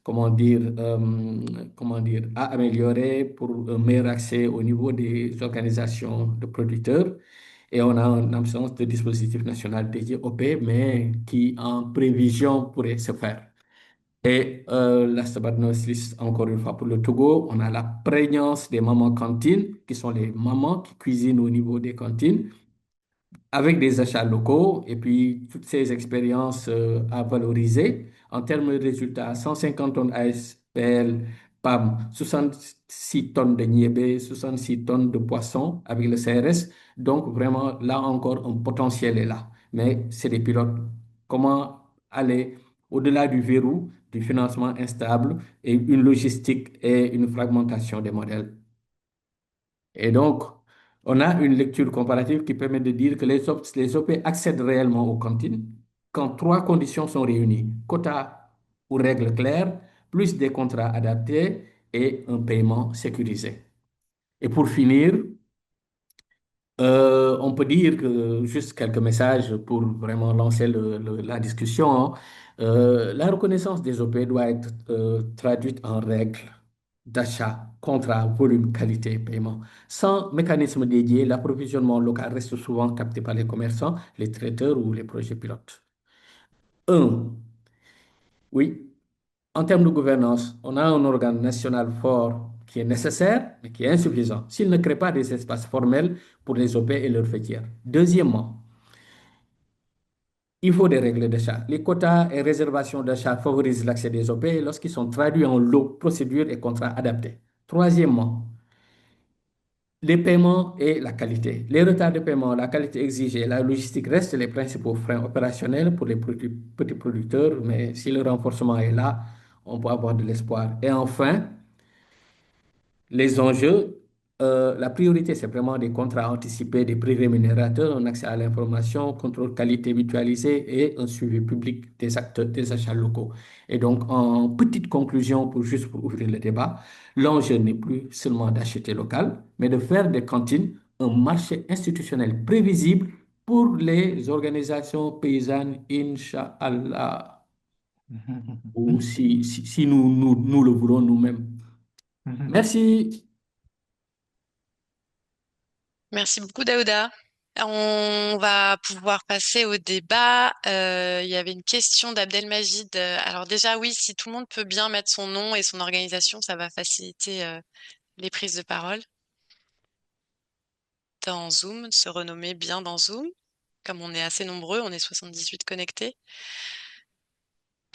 comment dire, à améliorer pour un meilleur accès au niveau des organisations de producteurs. Et on a une absence de dispositif national dédié au P, mais qui, en prévision, pourrait se faire. Et last but not least, encore une fois, pour le Togo, on a la prégnance des mamans cantines, qui sont les mamans qui cuisinent au niveau des cantines, avec des achats locaux, et puis toutes ces expériences à valoriser En termes de résultats, 150 tonnes ASPL, PAM, 66 tonnes de niébé, 66 tonnes de poissons avec le CRS. Donc, vraiment, là encore, un potentiel est là. Mais c'est des pilotes. Comment aller au-delà du verrou, du financement instable et une logistique et une fragmentation des modèles? Et donc, on a une lecture comparative qui permet de dire que les OP accèdent réellement aux cantines quand trois conditions sont réunies: quotas ou règles claires, plus des contrats adaptés et un paiement sécurisé. Et pour finir, on peut dire que juste quelques messages pour vraiment lancer la discussion, hein. La reconnaissance des OP doit être traduite en règles d'achat, contrat, volume, qualité, paiement. Sans mécanisme dédié, l'approvisionnement local reste souvent capté par les commerçants, les traiteurs ou les projets pilotes. Un, oui, en termes de gouvernance, on a un organe national fort qui est nécessaire, mais qui est insuffisant s'il ne crée pas des espaces formels pour les OP et leurs fêtières. Deuxièmement, il faut des règles d'achat. Les quotas et réservations d'achat favorisent l'accès des OP lorsqu'ils sont traduits en lots, procédures et contrats adaptés. Troisièmement, les paiements et la qualité. Les retards de paiement, la qualité exigée et la logistique restent les principaux freins opérationnels pour les petits producteurs, mais si le renforcement est là, on peut avoir de l'espoir. Et enfin, les enjeux, la priorité, c'est vraiment des contrats anticipés, des prix rémunérateurs, un accès à l'information, contrôle qualité mutualisé et un suivi public des acteurs des achats locaux. Et donc, en petite conclusion, juste pour ouvrir le débat, l'enjeu n'est plus seulement d'acheter local, mais de faire des cantines un marché institutionnel prévisible pour les organisations paysannes, Inch'Allah, ou si nous le voulons nous-mêmes. Merci. Merci beaucoup, Daouda. On va pouvoir passer au débat. Il y avait une question d'Abdelmajid. Alors déjà, oui, si tout le monde peut bien mettre son nom et son organisation, ça va faciliter les prises de parole dans Zoom, se renommer bien dans Zoom. Comme on est assez nombreux, on est 78 connectés.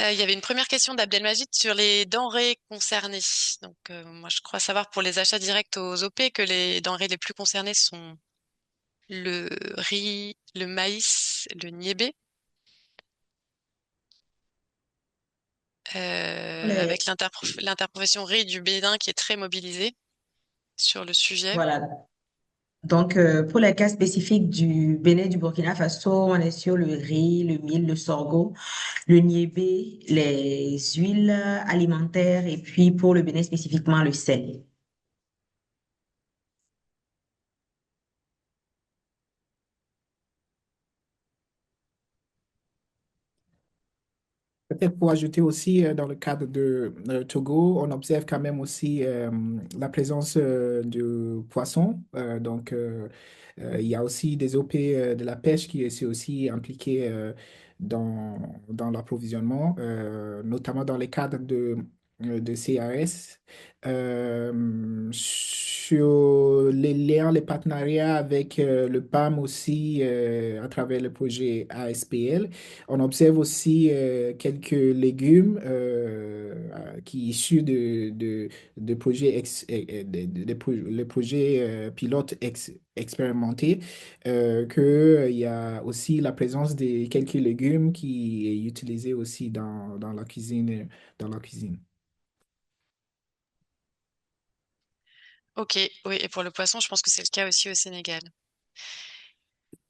Il y avait une première question d'Abdelmajid sur les denrées concernées. Donc, moi, je crois savoir pour les achats directs aux OP que les denrées les plus concernées sont le riz, le maïs, le niébé, avec Les- l'interprofession riz du Bénin qui est très mobilisée sur le sujet. Voilà. Donc, pour les cas spécifiques du Bénin et du Burkina Faso, on est sur le riz, le mil, le sorgho, le niébé, les huiles alimentaires et puis pour le Bénin spécifiquement, le sel. Peut-être pour ajouter aussi, dans le cadre de Togo, on observe quand même aussi la présence de poissons. Il y a aussi des OP de la pêche qui sont aussi impliqués dans l'approvisionnement, notamment dans les cadres de CRS. Sur les liens, les partenariats avec le PAM aussi, à travers le projet ASPL. On observe aussi quelques légumes qui issus de projets, les projets pilotes expérimentés, qu'il y a aussi la présence de quelques légumes qui est utilisée aussi dans la cuisine, dans la cuisine. Ok, oui, et pour le poisson, je pense que c'est le cas aussi au Sénégal.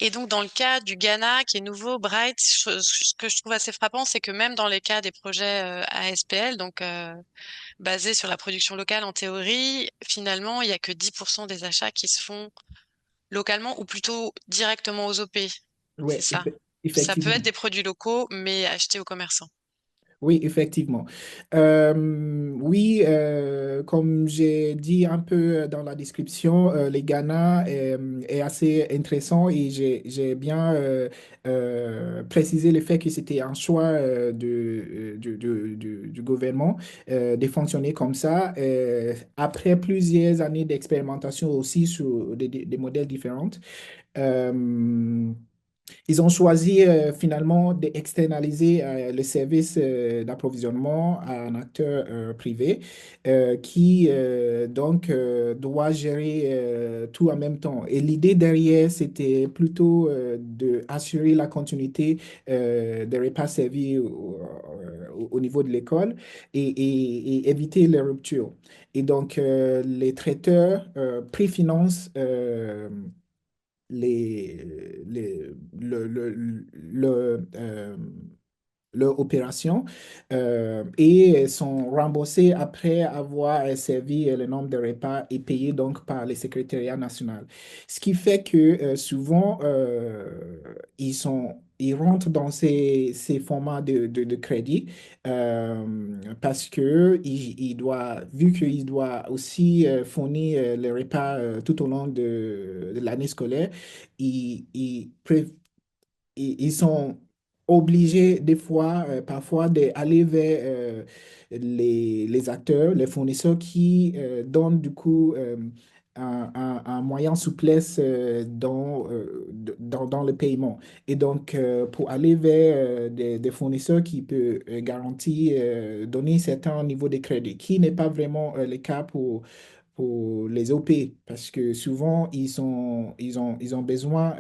Et donc, dans le cas du Ghana, qui est nouveau, Bright, ce que je trouve assez frappant, c'est que même dans les cas des projets ASPL, donc basés sur la production locale en théorie, finalement, il n'y a que 10% des achats qui se font localement ou plutôt directement aux OP. Oui, C'est ça. Ça peut effectivement. être des produits locaux, mais achetés aux commerçants. Oui, effectivement. Oui, comme j'ai dit un peu dans la description, les Ghana est assez intéressant et j'ai bien précisé le fait que c'était un choix du gouvernement de fonctionner comme ça. Après plusieurs années d'expérimentation aussi sur des modèles différents. Euh, Ils ont choisi finalement d'externaliser le service d'approvisionnement à un acteur privé qui donc doit gérer tout en même temps. Et l'idée derrière, c'était plutôt d'assurer la continuité des repas servis au niveau de l'école et éviter les ruptures. Et donc, les traiteurs préfinancent leur opération et sont remboursés après avoir servi le nombre de repas et payés donc par le secrétariat national. Ce qui fait que souvent, ils rentrent dans ces formats de crédit parce que vu qu'il doit aussi fournir les repas tout au long de l'année scolaire, ils sont obligés des fois, parfois, d'aller vers les acteurs, les fournisseurs qui donnent du coup un moyen souplesse dans le paiement. Et donc, pour aller vers des fournisseurs qui peuvent garantir, donner un certain niveau de crédit, qui n'est pas vraiment le cas pour les OP, parce que souvent, ils ont besoin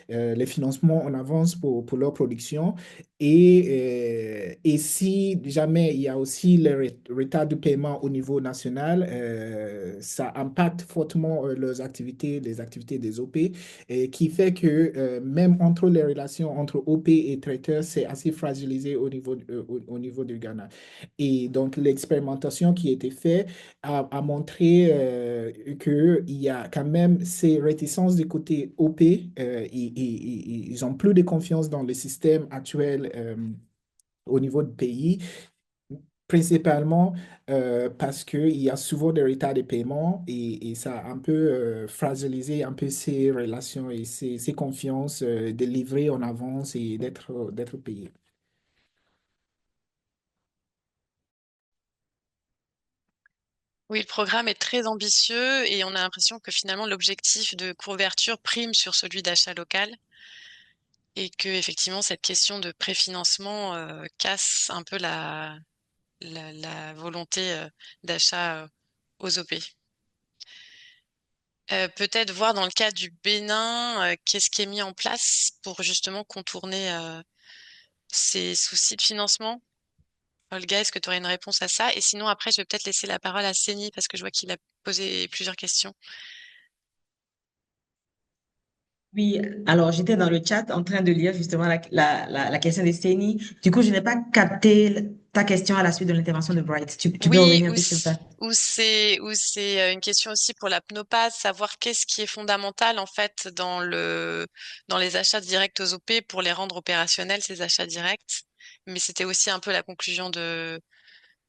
les financements en avance pour leur production. Et si jamais il y a aussi le retard de paiement au niveau national, ça impacte fortement leurs activités, les activités des OP, et qui fait que même entre les relations entre OP et traiteurs, c'est assez fragilisé au niveau du Ghana. Et donc, l'expérimentation qui a été faite a montré qu'il y a quand même ces réticences du côté OP. Ils ont plus de confiance dans le système actuel au niveau du pays, principalement parce qu'il y a souvent des retards de paiement et ça a un peu fragilisé un peu ces relations et ces confiances de livrer en avance et d'être payé. Oui, le programme est très ambitieux et on a l'impression que finalement l'objectif de couverture prime sur celui d'achat local et que effectivement cette question de préfinancement casse un peu la volonté d'achat aux OP. Peut-être voir dans le cas du Bénin, qu'est-ce qui est mis en place pour justement contourner ces soucis de financement. Olga, est-ce que tu aurais une réponse à ça? Et sinon, après, je vais peut-être laisser la parole à Séni parce que je vois qu'il a posé plusieurs questions. Oui, alors j'étais dans le chat en train de lire justement la question de Sténie. Du coup, je n'ai pas capté ta question à la suite de l'intervention de Bright. Tu peux Oui, revenir un peu sur ça? ou c'est une question aussi pour la PNOPA, savoir qu'est-ce qui est fondamental en fait dans les achats directs aux OP pour les rendre opérationnels, ces achats directs. Mais c'était aussi un peu la conclusion de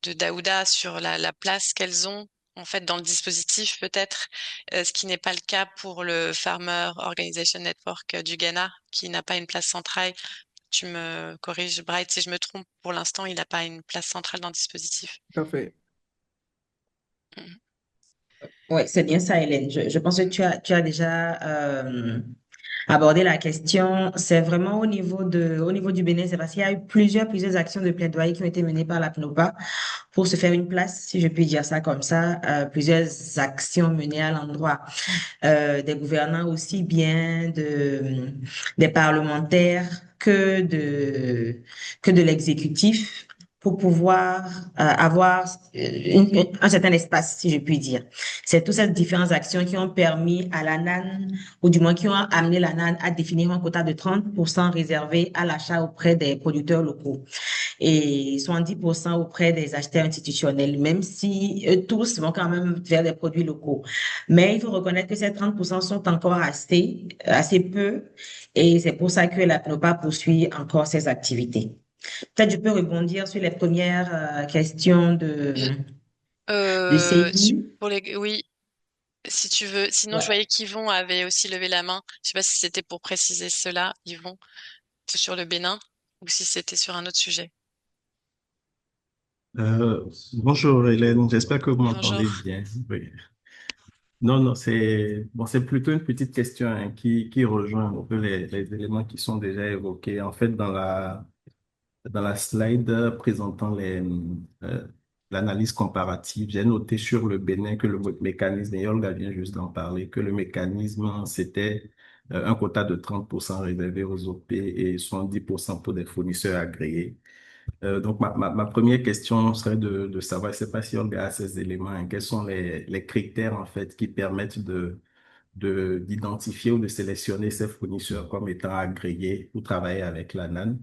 Daouda sur la place qu'elles ont en fait dans le dispositif peut-être, ce qui n'est pas le cas pour le Farmer Organization Network du Ghana, qui n'a pas une place centrale. Tu me corriges, Bright, si je me trompe. Pour l'instant, il n'a pas une place centrale dans le dispositif. Tout à fait. Mhm. Oui, c'est bien ça, Hélène. Je pense que tu as déjà abordé la question. C'est vraiment au niveau du Bénin, c'est parce qu'il y a eu plusieurs actions de plaidoyer qui ont été menées par la PNOPA pour se faire une place, si je puis dire ça comme ça, plusieurs actions menées à l'endroit des gouvernants aussi bien des parlementaires que de l'exécutif pour pouvoir avoir un certain espace, si je puis dire. C'est toutes ces différentes actions qui ont permis à la NAN, ou du moins qui ont amené la NAN à définir un quota de 30% réservé à l'achat auprès des producteurs locaux et 70% auprès des acheteurs institutionnels, même si eux tous vont quand même vers des produits locaux. Mais il faut reconnaître que ces 30% sont encore assez peu, et c'est pour ça que la PNOPA poursuit encore ses activités. Peut-être je peux rebondir sur les premières questions de CI. Oui, si tu veux. Sinon, je Ouais. voyais qu'Yvon avait aussi levé la main. Je sais pas si c'était pour préciser cela, Yvon, sur le Bénin, ou si c'était sur un autre sujet. Bonjour Hélène, j'espère que vous Bonjour. m'entendez bien. Oui. Non, non, c'est bon, c'est plutôt une petite question hein, qui rejoint un peu les éléments qui sont déjà évoqués. En fait, dans la slide présentant l'analyse comparative, j'ai noté sur le Bénin que le mécanisme, et Olga vient juste d'en parler, que le mécanisme, c'était un quota de 30% réservé aux OP et 70% pour des fournisseurs agréés. Donc, ma première question serait de savoir, je ne sais pas si Olga a ces éléments, hein, quels sont les critères, en fait, qui permettent d'identifier ou de sélectionner ces fournisseurs comme étant agréés pour travailler avec la NAN.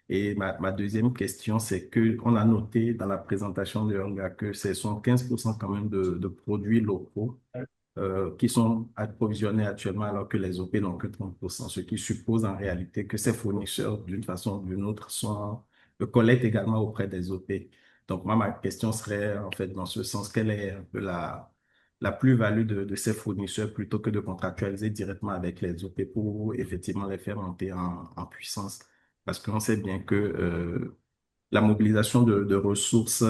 Et ma deuxième question, c'est que on a noté dans la présentation de Olga que ce sont 15% quand même de produits locaux qui sont approvisionnés actuellement alors que les OP n'ont que 30%, ce qui suppose en réalité que ces fournisseurs, d'une façon ou d'une autre, collectent également auprès des OP. Donc, moi, ma question serait, en fait, dans ce sens, quelle est un peu la plus-value de ces fournisseurs plutôt que de contractualiser directement avec les OP pour effectivement les faire monter en puissance? Parce qu'on sait bien que la mobilisation de ressources,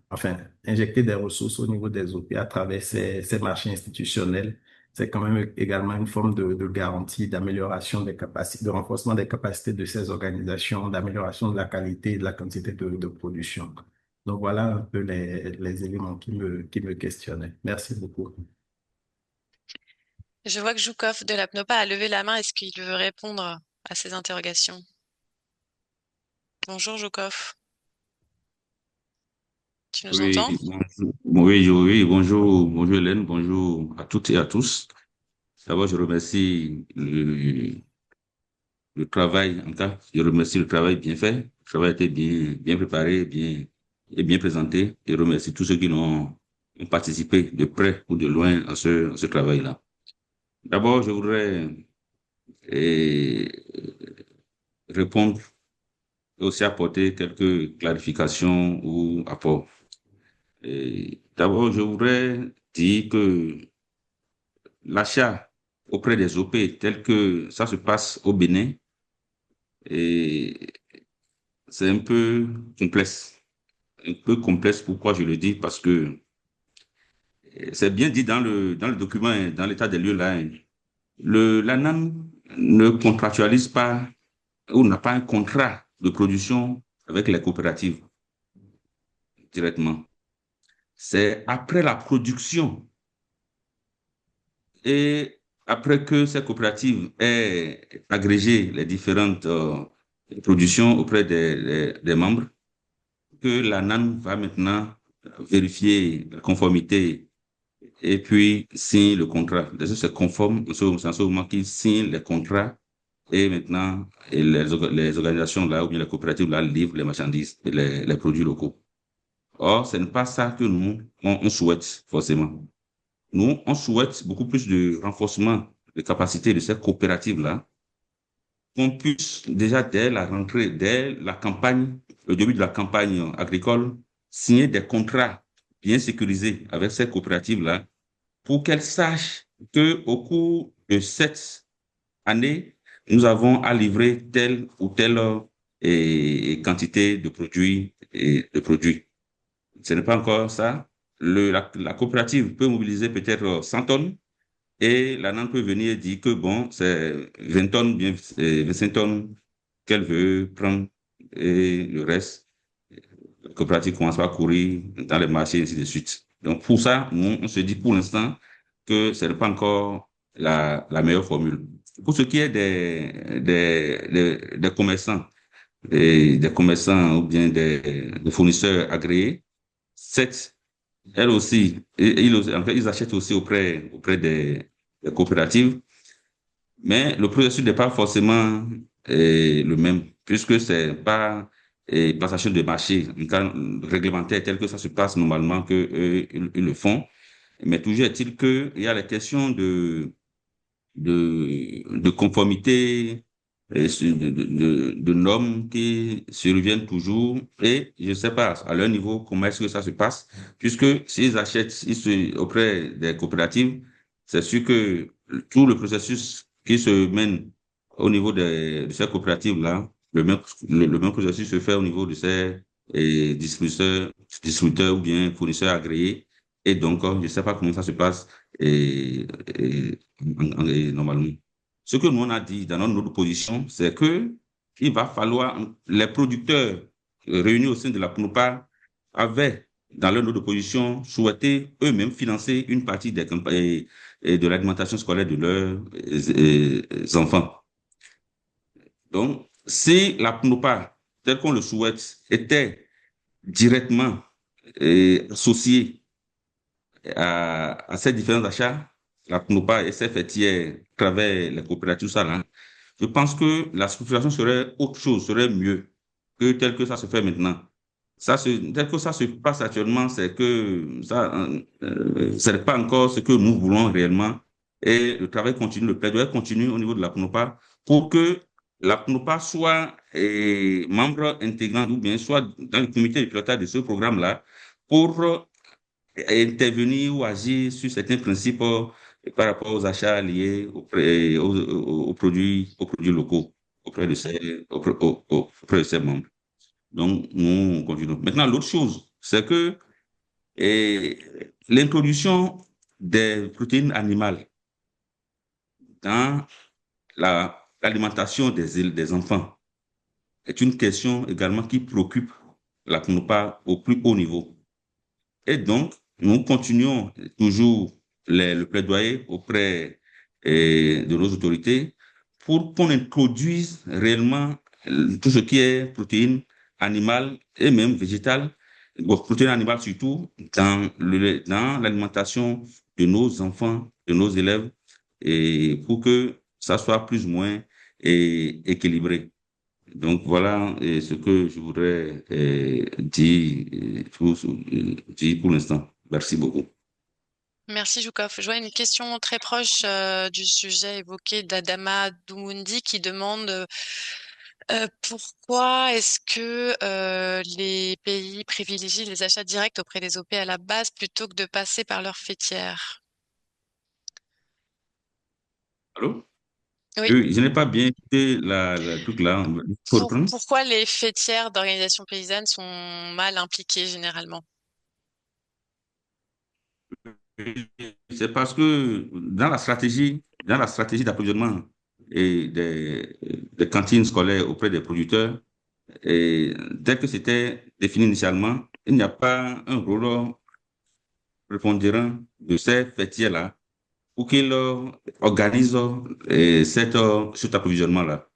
enfin, injecter des ressources au niveau des OP à travers ces marchés institutionnels, c'est quand même également une forme de garantie d'amélioration des capacités, de renforcement des capacités de ces organisations, d'amélioration de la qualité et de la quantité de production. Donc voilà un peu les éléments qui me questionnaient. Merci beaucoup. Je vois que Joukov de la PNOPA a levé la main. Est-ce qu'il veut répondre à ces interrogations? Bonjour Joukov, tu nous Oui, entends? oui, bonjour, bonjour Hélène, bonjour à toutes et à tous. D'abord, je remercie le travail, en tout cas, je remercie le travail bien fait. Le travail a été bien préparé, et bien présenté. Et je remercie tous ceux qui ont participé de près ou de loin à ce travail-là. D'abord, je voudrais eh, répondre et aussi apporter quelques clarifications ou apports. D'abord, je voudrais dire que l'achat auprès des OP tel que ça se passe au Bénin, et c'est un peu complexe. Un peu complexe, pourquoi je le dis? Parce que c'est bien dit dans le document, hein, dans l'état des lieux là, hein. L'ANAM ne contractualise pas ou n'a pas un contrat de production avec les coopératives directement. C'est après la production et après que ces coopératives aient agrégé les différentes productions auprès des membres, que la NAN va maintenant vérifier la conformité et puis signe le contrat. Déjà, c'est conforme, c'est en ce moment qu'ils signent les contrats et maintenant les organisations là, ou bien les coopératives là, livrent les marchandises et les produits locaux. Or, ce n'est pas ça que nous, on souhaite forcément. Nous, on souhaite beaucoup plus de renforcement des capacités de ces coopératives-là, qu'on puisse déjà dès la rentrée, dès la campagne, le début de la campagne agricole, signer des contrats bien sécurisés avec ces coopératives-là pour qu'elles sachent qu'au cours de cette année, nous avons à livrer telle ou telle quantité de produits Ce n'est pas encore ça. La coopérative peut mobiliser peut-être 100 tonnes et la NAN peut venir dire que bon, c'est 20 tonnes, bien 25 tonnes qu'elle veut prendre et le reste, la coopérative commence à courir dans les marchés et ainsi de suite. Donc pour ça, nous, on se dit pour l'instant que ce n'est pas encore la meilleure formule. Pour ce qui est des commerçants, des commerçants ou bien des fournisseurs agréés, cette elles aussi, en fait, ils achètent aussi auprès des coopératives, mais le processus n'est pas forcément le même, puisque c'est pas passation de marché, en cas réglementaire tel que ça se passe normalement que ils le font. Mais toujours est-il qu'il y a la question de conformité, de normes qui surviennent toujours. Et je ne sais pas à leur niveau comment est-ce que ça se passe, puisque s'ils achètent auprès des coopératives, c'est sûr que tout le processus qui se mène au niveau de ces coopératives-là, le même processus se fait au niveau de ces distributeurs ou bien fournisseurs agréés. Et donc, je ne sais pas comment ça se passe normalement. Ce que nous, on a dit dans notre position, c'est que il va falloir, les producteurs réunis au sein de la PNUPA avaient, dans leur note de position, souhaité eux-mêmes financer une partie des campagnes et de l'alimentation scolaire de leurs enfants. Donc, si la PNUPA, tel qu'on le souhaite, était directement associée à ces différents achats, la PNUPA et ses fêtières, à travers les coopératives, tout ça là, je pense que la structuration serait autre chose, serait mieux que tel que ça se fait maintenant. Tel que ça se passe actuellement, c'est que ça, c'est pas encore ce que nous voulons réellement. Et le travail continue, le plaidoyer continue au niveau de la PNUPA pour que la PNUPA soit membre intégrant ou bien soit dans le comité de pilotage de ce programme-là pour intervenir ou agir sur certains principes par rapport aux achats liés aux produits locaux auprès de ses membres. Donc, nous continuons. Maintenant, l'autre chose, c'est que l'introduction des protéines animales dans l'alimentation des enfants est une question également qui préoccupe la CNOPA au plus haut niveau. Et donc, nous continuons toujours le plaidoyer auprès de nos autorités pour qu'on introduise réellement tout ce qui est protéines animales et même végétales, protéines animales surtout, dans l'alimentation de nos enfants, de nos élèves, et pour que ça soit plus ou moins équilibré. Donc voilà ce que je voudrais dire pour l'instant. Merci beaucoup. Merci, Joukov. Je vois une question très proche du sujet évoqué d'Adama Doumundi qui demande pourquoi est-ce que les pays privilégient les achats directs auprès des OP à la base plutôt que de passer par leurs fêtières? Allô? Oui. Je n'ai pas bien écouté le truc là. Faut reprendre? Pourquoi les fêtières d'organisations paysannes sont mal impliquées généralement? C'est parce que dans la stratégie d'approvisionnement et des cantines scolaires auprès des producteurs, et tel que c'était défini initialement, il n'y a pas un rôle prépondérant de ces fêtières-là pour qu'ils organisent cet approvisionnement-là.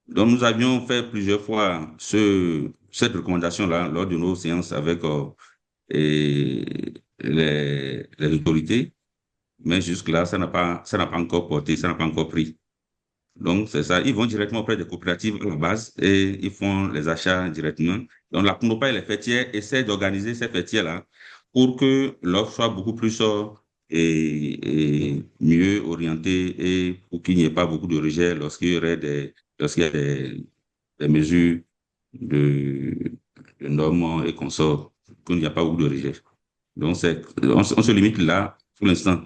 Donc, nous avions fait plusieurs fois cette recommandation-là lors de nos séances avec les autorités, mais jusque-là, ça n'a pas encore porté, ça n'a pas encore pris. Donc, c'est ça. Ils vont directement auprès des coopératives à la base et ils font les achats directement. Donc, la CNOPA et les fêtières essaient d'organiser ces fêtières-là pour que l'offre soit beaucoup plus et mieux orientée et pour qu'il n'y ait pas beaucoup de rejet lorsqu'il y a des mesures de, de normes et consorts, qu'il n'y a pas beaucoup de rejet. Donc, on se limite là pour l'instant.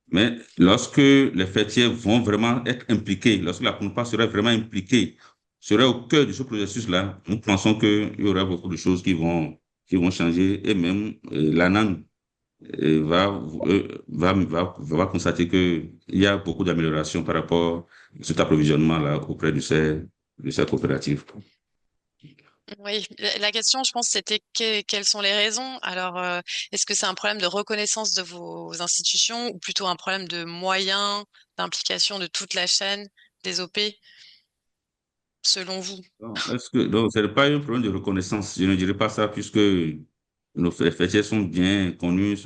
Mais lorsque les fêtiers vont vraiment être impliqués, lorsque la CNOPA serait vraiment impliquée, serait au cœur de ce processus-là, nous pensons qu'il y aura beaucoup de choses qui vont changer et même l'ANAN va constater qu'il y a beaucoup d'améliorations par rapport à cet approvisionnement-là auprès de ces coopératives. Oui, la question, je pense, c'était quelles sont les raisons? Alors, est-ce que c'est un problème de reconnaissance de vos institutions ou plutôt un problème de moyens, d'implication de toute la chaîne des OP, selon vous? Donc, ce n'est pas un problème de reconnaissance, je ne dirais pas ça, puisque nos fêtiers sont bien connus,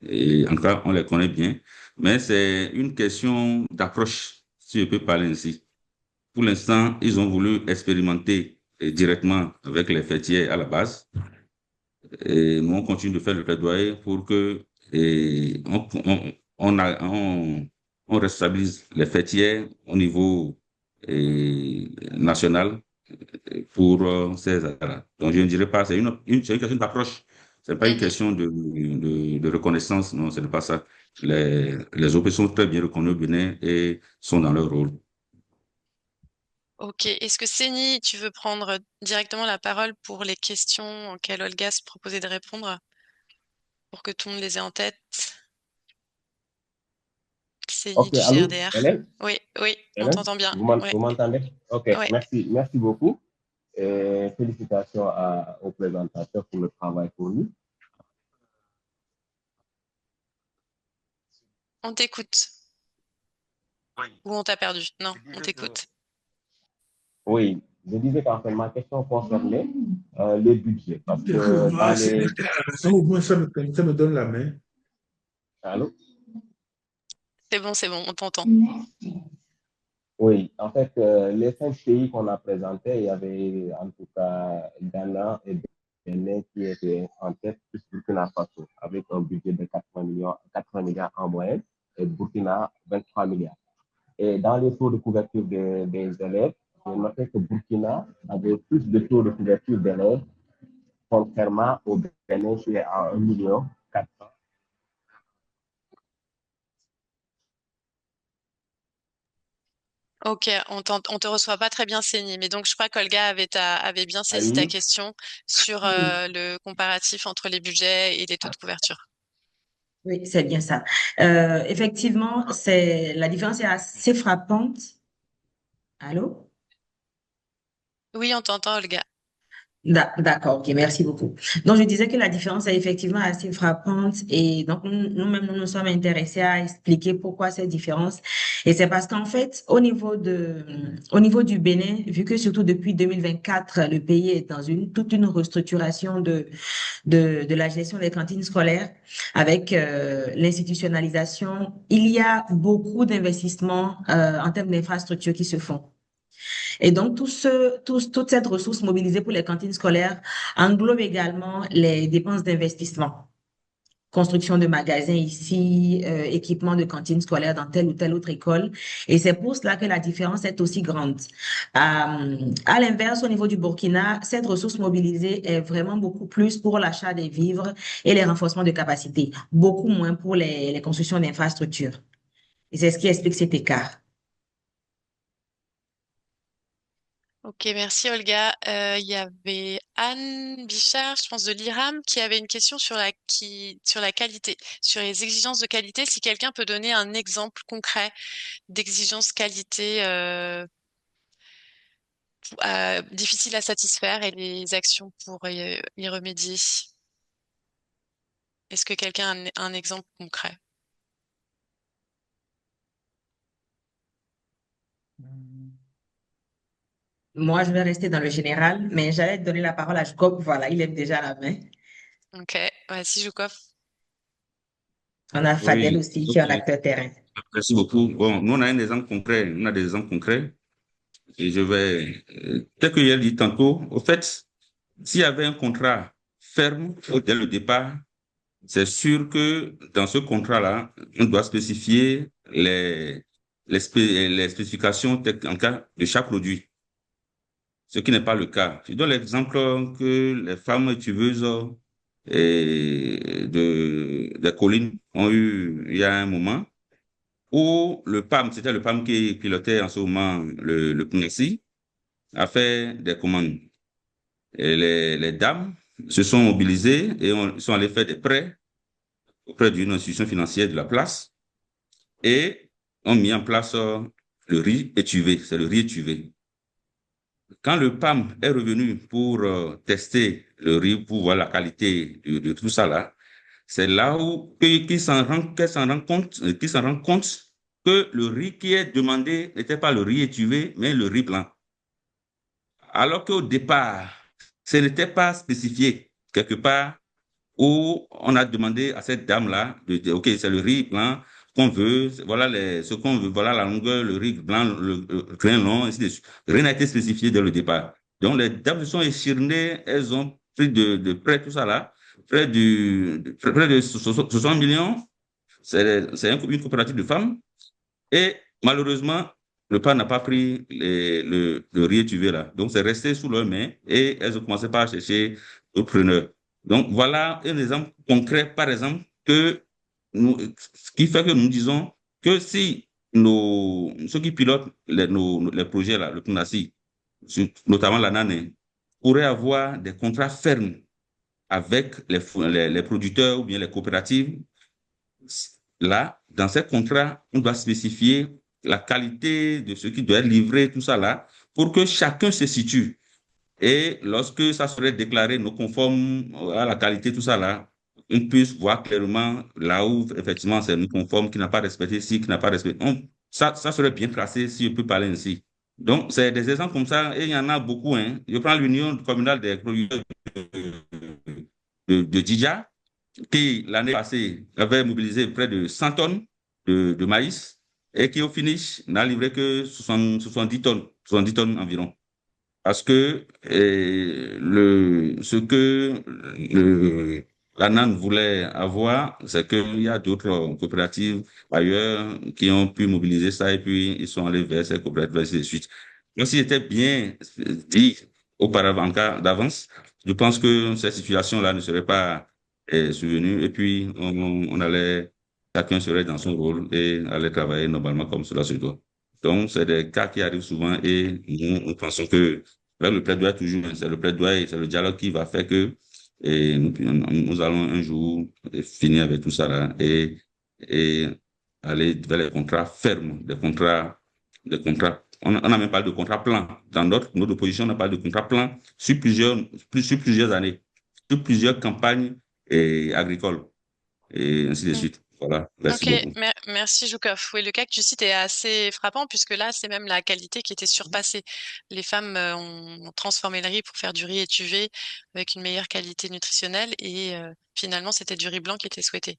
et en tout cas, on les connaît bien, mais c'est une question d'approche, si je peux parler ainsi. Pour l'instant, ils ont voulu expérimenter directement avec les fêtiers à la base. Et nous, on continue de faire le plaidoyer pour que on restabilise les fêtières au niveau national pour ces affaires-là. Donc, je ne dirais pas, c'est une question d'approche. Ce n'est pas une question de reconnaissance, non, ce n'est pas ça. Les OP sont très bien reconnus au Bénin et sont dans leur rôle. Ok. Est-ce que Séni, tu veux prendre directement la parole pour les questions auxquelles Olga se proposait de répondre? pour que tout le monde les ait en tête. C'est Ok, du allô, GRDR. Hélène? Oui, oui, on Hélène, t'entend bien. vous Ouais, m'entendez? Ok, ouais. merci beaucoup. Et félicitations au présentateur pour le travail fourni. On t'écoute. Ou on t'a perdu? Non, on t'écoute. Oui, je disais qu'en fait, ma question concernait le budget. Parce que dans les... Au moins, ça me donne la main. Allô? C'est bon, on t'entend. Oui, en fait, les 5 pays qu'on a présentés, il y avait en tout cas Ghana et Bénin qui étaient en tête, plus Burkina Faso, avec un budget de 80 milliards en moyenne, et Burkina, 23 milliards. Et dans les taux de couverture des élèves, j'ai noté que Burkina avait plus de taux de couverture d'élèves, contrairement au Bénin qui est à 1,4 million. Ok, on te reçoit pas très bien saigné, mais donc je crois qu'Olga avait bien saisi ta Allô? question sur le comparatif entre les budgets et les taux de couverture. Oui, c'est bien ça. Effectivement, la différence est assez frappante. Allô? Oui, on t'entend, Olga. D'accord, ok, merci beaucoup. Donc, je disais que la différence est effectivement assez frappante et donc nous-mêmes, nous nous sommes intéressés à expliquer pourquoi cette différence. Et c'est parce qu'en fait, au niveau du Bénin, vu que surtout depuis 2024, le pays est dans toute une restructuration de la gestion des cantines scolaires avec l'institutionnalisation, il y a beaucoup d'investissements en termes d'infrastructures qui se font. Et donc, toute cette ressource mobilisée pour les cantines scolaires englobe également les dépenses d'investissement. Construction de magasins ici, équipement de cantines scolaires dans telle ou telle autre école. Et c'est pour cela que la différence est aussi grande. À l'inverse, au niveau du Burkina, cette ressource mobilisée est vraiment beaucoup plus pour l'achat des vivres et les renforcements de capacités, beaucoup moins pour les constructions d'infrastructures. Et c'est ce qui explique cet écart. Ok, merci Olga. Il y avait Anne Bichard, je pense de l'IRAM, qui avait une question sur la qualité, sur les exigences de qualité. Si quelqu'un peut donner un exemple concret d'exigence qualité difficile à satisfaire et les actions pour y remédier. Est-ce que quelqu'un a un exemple concret? Moi, je vais rester dans le général, mais j'allais te donner la parole à Jacob. Voilà, il lève déjà la main. Ok, vas-y, Joukov. On a Fadel Oui, aussi, qui est un ok. acteur terrain. Merci beaucoup. Bon, nous, on a un exemple concret. On a des exemples concrets. Et je vais, tel que j'ai dit tantôt, au fait, s'il y avait un contrat ferme dès le départ, c'est sûr que dans ce contrat-là, on doit spécifier les spécifications en cas de chaque produit, ce qui n'est pas le cas. Je donne l'exemple que les femmes tueuses des collines ont eu il y a un moment, où le PAM, c'était le PAM qui pilotait en ce moment le PNEXI, a fait des commandes. Et les dames se sont mobilisées et sont allées faire des prêts auprès d'une institution financière de la place et ont mis en place le riz étuvé. C'est le riz étuvé. Quand le PAM est revenu pour tester le riz, pour voir la qualité de tout ça là, c'est là où qu'elle s'en rend compte que le riz qui est demandé n'était pas le riz étuvé, mais le riz blanc. Alors qu'au départ, ce n'était pas spécifié quelque part où on a demandé à cette dame-là de dire, OK, c'est le riz blanc qu'on veut, voilà ce qu'on veut, voilà la longueur, le riz blanc, le grain long, ainsi de suite. Rien n'a été spécifié dès le départ. Donc, les dames se sont échirnées, elles ont pris de près tout ça là, près de 60 millions. C'est une coopérative de femmes. Et malheureusement, le pas n'a pas pris le riz étuvé là. Donc, c'est resté sous leurs mains et elles ont commencé par chercher le preneur. Donc, voilà un exemple concret, par exemple, ce qui fait que nous disons que si ceux qui pilotent les projets là, le PNASI, notamment la NANE, pourraient avoir des contrats fermes avec les producteurs ou bien les coopératives. Là, dans ces contrats, on doit spécifier la qualité de ce qui doit être livré, tout ça là, pour que chacun se situe. Et lorsque ça serait déclaré non conforme à la qualité, tout ça là, on puisse voir clairement là où effectivement c'est non conforme, qui n'a pas respecté ci, qui n'a pas respecté. Ça serait bien tracé si je peux parler ainsi. Donc, c'est des exemples comme ça, et il y en a beaucoup. Hein. Je prends l'Union communale des producteurs de Didja, qui l'année passée avait mobilisé près de 100 tonnes de maïs et qui au finish n'a livré que 70 tonnes, 70 tonnes environ. Parce que ce que la NAN voulait avoir, c'est qu'il y a d'autres coopératives ailleurs qui ont pu mobiliser ça et puis ils sont allés vers ces coopératives, ainsi de suite. Donc, si c'était bien dit auparavant, en cas d'avance, je pense que cette situation-là ne serait pas survenue et puis chacun serait dans son rôle et allait travailler normalement comme cela se doit. Donc, c'est des cas qui arrivent souvent et nous pensons que avec le plaidoyer toujours, hein, c'est le plaidoyer, c'est le dialogue qui va faire que nous allons un jour finir avec tout ça là et aller vers les contrats fermes, des contrats. On n'a même pas de contrat plan. Dans notre position, on n'a pas de contrat plan sur plusieurs années, sur plusieurs campagnes agricoles et ainsi de suite. Voilà, merci Ok, beaucoup. merci Joukov. Oui, le cas que tu cites est assez frappant puisque là, c'est même la qualité qui était surpassée. Les femmes ont transformé le riz pour faire du riz étuvé avec une meilleure qualité nutritionnelle et finalement, c'était du riz blanc qui était souhaité.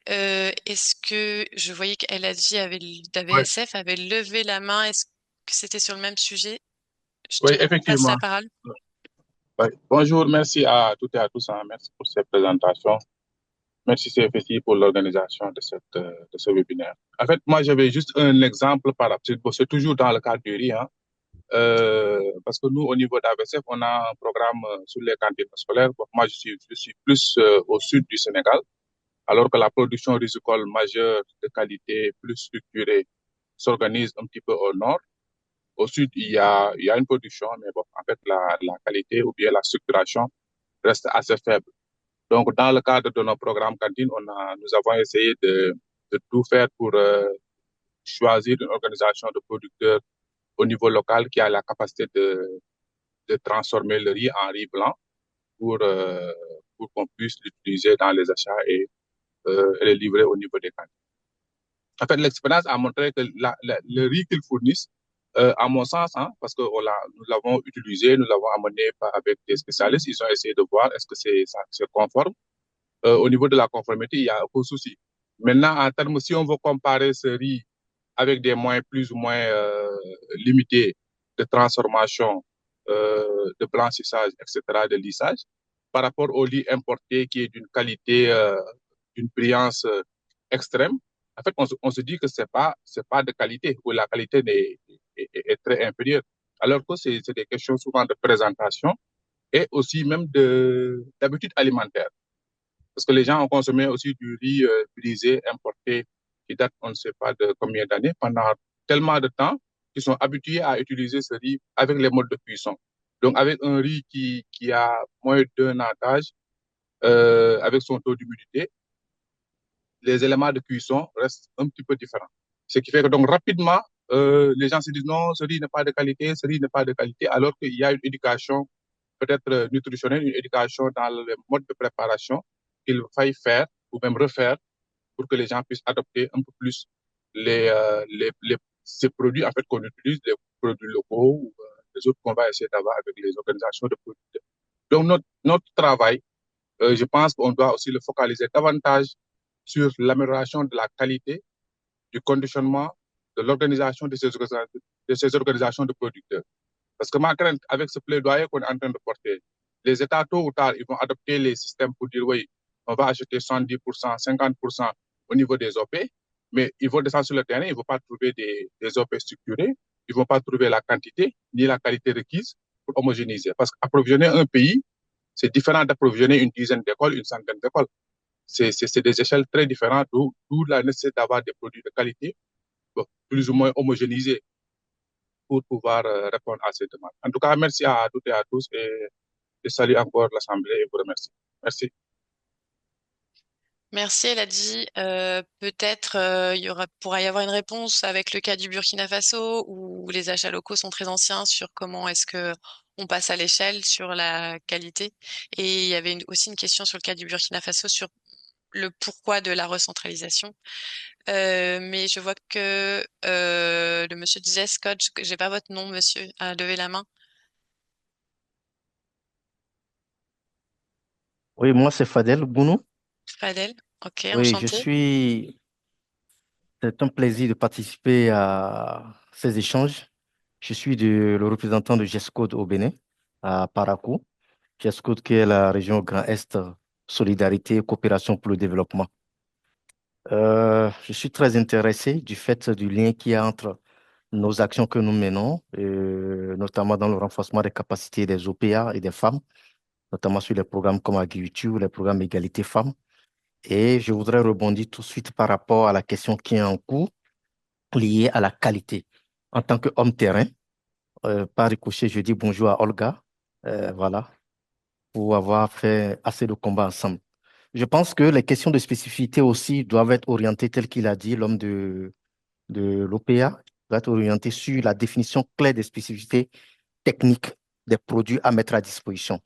Est-ce que je voyais qu'LHJ Ouais, d'AVSF avait levé la main? Est-ce que c'était sur le même sujet? Je te oui, passe effectivement. la parole. Ouais. Bonjour, merci à toutes et à tous. Hein. Merci pour cette présentation. Merci CFSI pour l'organisation de ce webinaire. En fait, moi, j'avais juste un exemple par rapport. C'est toujours dans le cadre du riz, hein. Parce que nous, au niveau d'AVSF, on a un programme sur les cantines scolaires. Bon, moi, je suis plus au sud du Sénégal, alors que la production risicole majeure de qualité plus structurée s'organise un petit peu au nord. Au sud, il y a une production, mais bon, en fait, la qualité ou bien la structuration reste assez faible. Donc, dans le cadre de nos programmes cantines, nous avons essayé de tout faire pour choisir une organisation de producteurs au niveau local qui a la capacité de transformer le riz en riz blanc pour qu'on puisse l'utiliser dans les achats et le livrer au niveau des cantines. En fait, l'expérience a montré que le riz qu'ils fournissent, à mon sens, hein, parce que nous l'avons utilisé, nous l'avons amené avec des spécialistes, ils ont essayé de voir est-ce que c'est conforme. Au niveau de la conformité, il n'y a aucun souci. Maintenant, en termes, si on veut comparer ce riz avec des moyens plus ou moins limités de transformation, de blanchissage, etc., de lissage, par rapport au riz importé qui est d'une qualité, d'une brillance extrême, en fait, on se dit que c'est pas de qualité, ou la qualité est très inférieure. Alors que c'est des questions souvent de présentation et aussi même d'habitude alimentaire. Parce que les gens ont consommé aussi du riz brisé, importé, qui date on ne sait pas de combien d'années, pendant tellement de temps qu'ils sont habitués à utiliser ce riz avec les modes de cuisson. Donc, avec un riz qui a moins d'un an d'âge, avec son taux d'humidité, les éléments de cuisson restent un petit peu différents. Ce qui fait que donc rapidement, les gens se disent non, ce riz n'est pas de qualité, ce riz n'est pas de qualité, alors qu'il y a une éducation peut-être nutritionnelle, une éducation dans le mode de préparation qu'il faille faire ou même refaire pour que les gens puissent adopter un peu plus ces produits en fait qu'on utilise, les produits locaux ou les autres qu'on va essayer d'avoir avec les organisations de producteurs. Donc notre travail, je pense qu'on doit aussi le focaliser davantage sur l'amélioration de la qualité, du conditionnement, de l'organisation de ces organisations de producteurs. Parce que ma crainte, avec ce plaidoyer qu'on est en train de porter, les États, tôt ou tard, ils vont adopter les systèmes pour dire, oui, on va acheter 70%, 50% au niveau des OP, mais ils vont descendre sur le terrain, ils ne vont pas trouver des OP structurés, ils ne vont pas trouver la quantité ni la qualité requise pour homogénéiser. Parce qu'approvisionner un pays, c'est différent d'approvisionner une dizaine d'écoles, une centaine d'écoles. C'est des échelles très différentes, d'où la nécessité d'avoir des produits de qualité plus ou moins homogénéisés pour pouvoir répondre à ces demandes. En tout cas, merci à toutes et à tous et Je salue encore l'Assemblée et vous remercie. Merci. Merci, elle a dit. Peut-être pourra y avoir une réponse avec le cas du Burkina Faso où les achats locaux sont très anciens sur comment est-ce que on passe à l'échelle sur la qualité. Et il y avait aussi une question sur le cas du Burkina Faso sur le pourquoi de la recentralisation. Mais je vois que le monsieur disait Scott, j'ai pas votre nom, monsieur, à lever la main. Oui, moi, c'est Fadel Bounou. Fadel, ok, Oui, enchanté. c'est un plaisir de participer à ces échanges. Je suis le représentant de GESCODE au Bénin, à Parakou. GESCODE qui est la région Grand Est, Solidarité et Coopération pour le développement. Je suis très intéressé du fait du lien qu'il y a entre nos actions que nous menons, notamment dans le renforcement des capacités des OPA et des femmes, notamment sur les programmes comme Agriculture, les programmes Égalité Femmes. Et je voudrais rebondir tout de suite par rapport à la question qui est en cours, liée à la qualité. En tant qu'homme terrain, par ricochet, je dis bonjour à Olga, voilà, pour avoir fait assez de combats ensemble. Je pense que les questions de spécificité aussi doivent être orientées, tel qu'il a dit, l'homme de l'OPA, doit être orienté sur la définition claire des spécificités techniques des produits à mettre à disposition.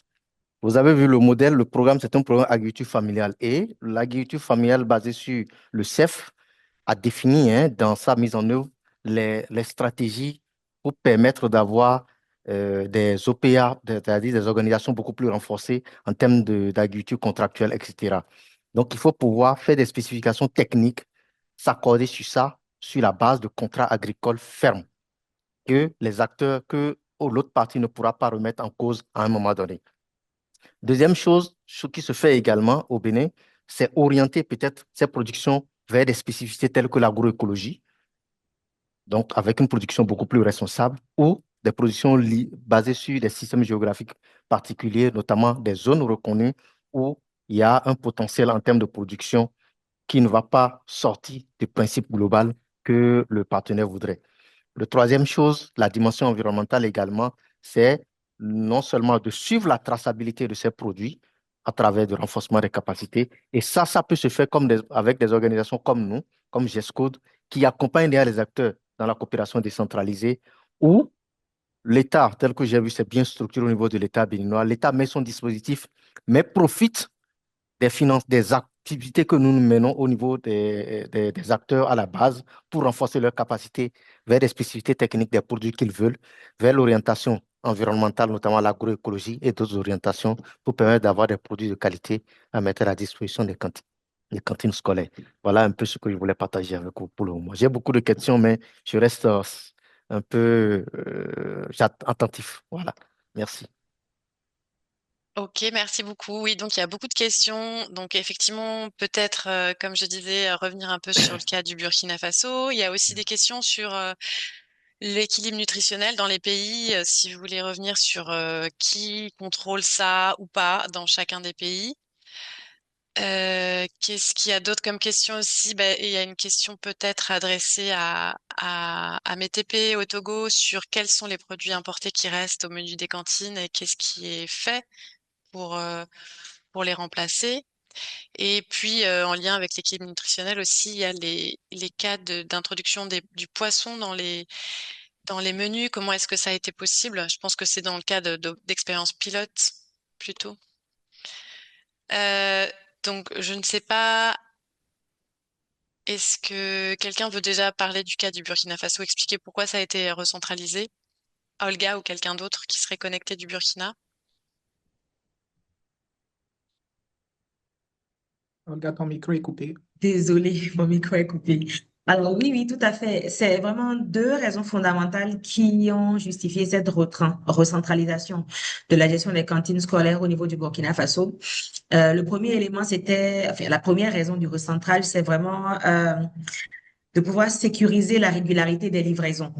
Vous avez vu le modèle, le programme, c'est un programme agriculture familiale. Et l'agriculture familiale basée sur le CEF a défini dans sa mise en œuvre les stratégies pour permettre d'avoir des OPA, c'est-à-dire des organisations beaucoup plus renforcées en termes d'agriculture contractuelle, etc. Donc, il faut pouvoir faire des spécifications techniques, s'accorder sur ça, sur la base de contrats agricoles fermes, que les acteurs, que l'autre partie ne pourra pas remettre en cause à un moment donné. Deuxième chose, ce qui se fait également au Bénin, c'est orienter peut-être ces productions vers des spécificités telles que l'agroécologie, donc avec une production beaucoup plus responsable, ou des productions basées sur des systèmes géographiques particuliers, notamment des zones reconnues où il y a un potentiel en termes de production qui ne va pas sortir du principe global que le partenaire voudrait. La troisième chose, la dimension environnementale également, c'est non seulement de suivre la traçabilité de ces produits à travers le renforcement des capacités. Et ça peut se faire avec des organisations comme nous, comme GESCODE, qui accompagnent les acteurs dans la coopération décentralisée, où l'État, tel que j'ai vu, c'est bien structuré au niveau de l'État béninois. L'État met son dispositif, mais profite des finances, des activités que nous menons au niveau des acteurs à la base pour renforcer leurs capacités vers des spécificités techniques des produits qu'ils veulent, vers l'orientation environnementale, notamment l'agroécologie et d'autres orientations pour permettre d'avoir des produits de qualité à mettre à la disposition des cantines scolaires. Voilà un peu ce que je voulais partager avec vous pour le moment. J'ai beaucoup de questions, mais je reste un peu attentif. Voilà. Merci. Ok, merci beaucoup. Oui, donc il y a beaucoup de questions. Donc effectivement, peut-être, comme je disais, revenir un peu sur le cas du Burkina Faso. Il y a aussi des questions sur l'équilibre nutritionnel dans les pays, si vous voulez revenir sur qui contrôle ça ou pas dans chacun des pays. Qu'est-ce qu'il y a d'autre comme question aussi? Ben, il y a une question peut-être adressée à METP au Togo sur quels sont les produits importés qui restent au menu des cantines et qu'est-ce qui est fait pour, euh, pour les remplacer. Et puis, en lien avec l'équilibre nutritionnel aussi, il y a les cas d'introduction du poisson dans les menus. Comment est-ce que ça a été possible? Je pense que c'est dans le cas d'expérience pilote plutôt. Euh, donc, je ne sais pas, est-ce que quelqu'un veut déjà parler du cas du Burkina Faso, expliquer pourquoi ça a été recentralisé? Olga ou quelqu'un d'autre qui serait connecté du Burkina? Olga, ton micro est coupé. Désolée, mon micro est coupé. Alors oui, oui, tout à fait. C'est vraiment deux raisons fondamentales qui ont justifié cette recentralisation de la gestion des cantines scolaires au niveau du Burkina Faso. Le premier élément, enfin, la première raison du recentrage, c'est vraiment de pouvoir sécuriser la régularité des livraisons.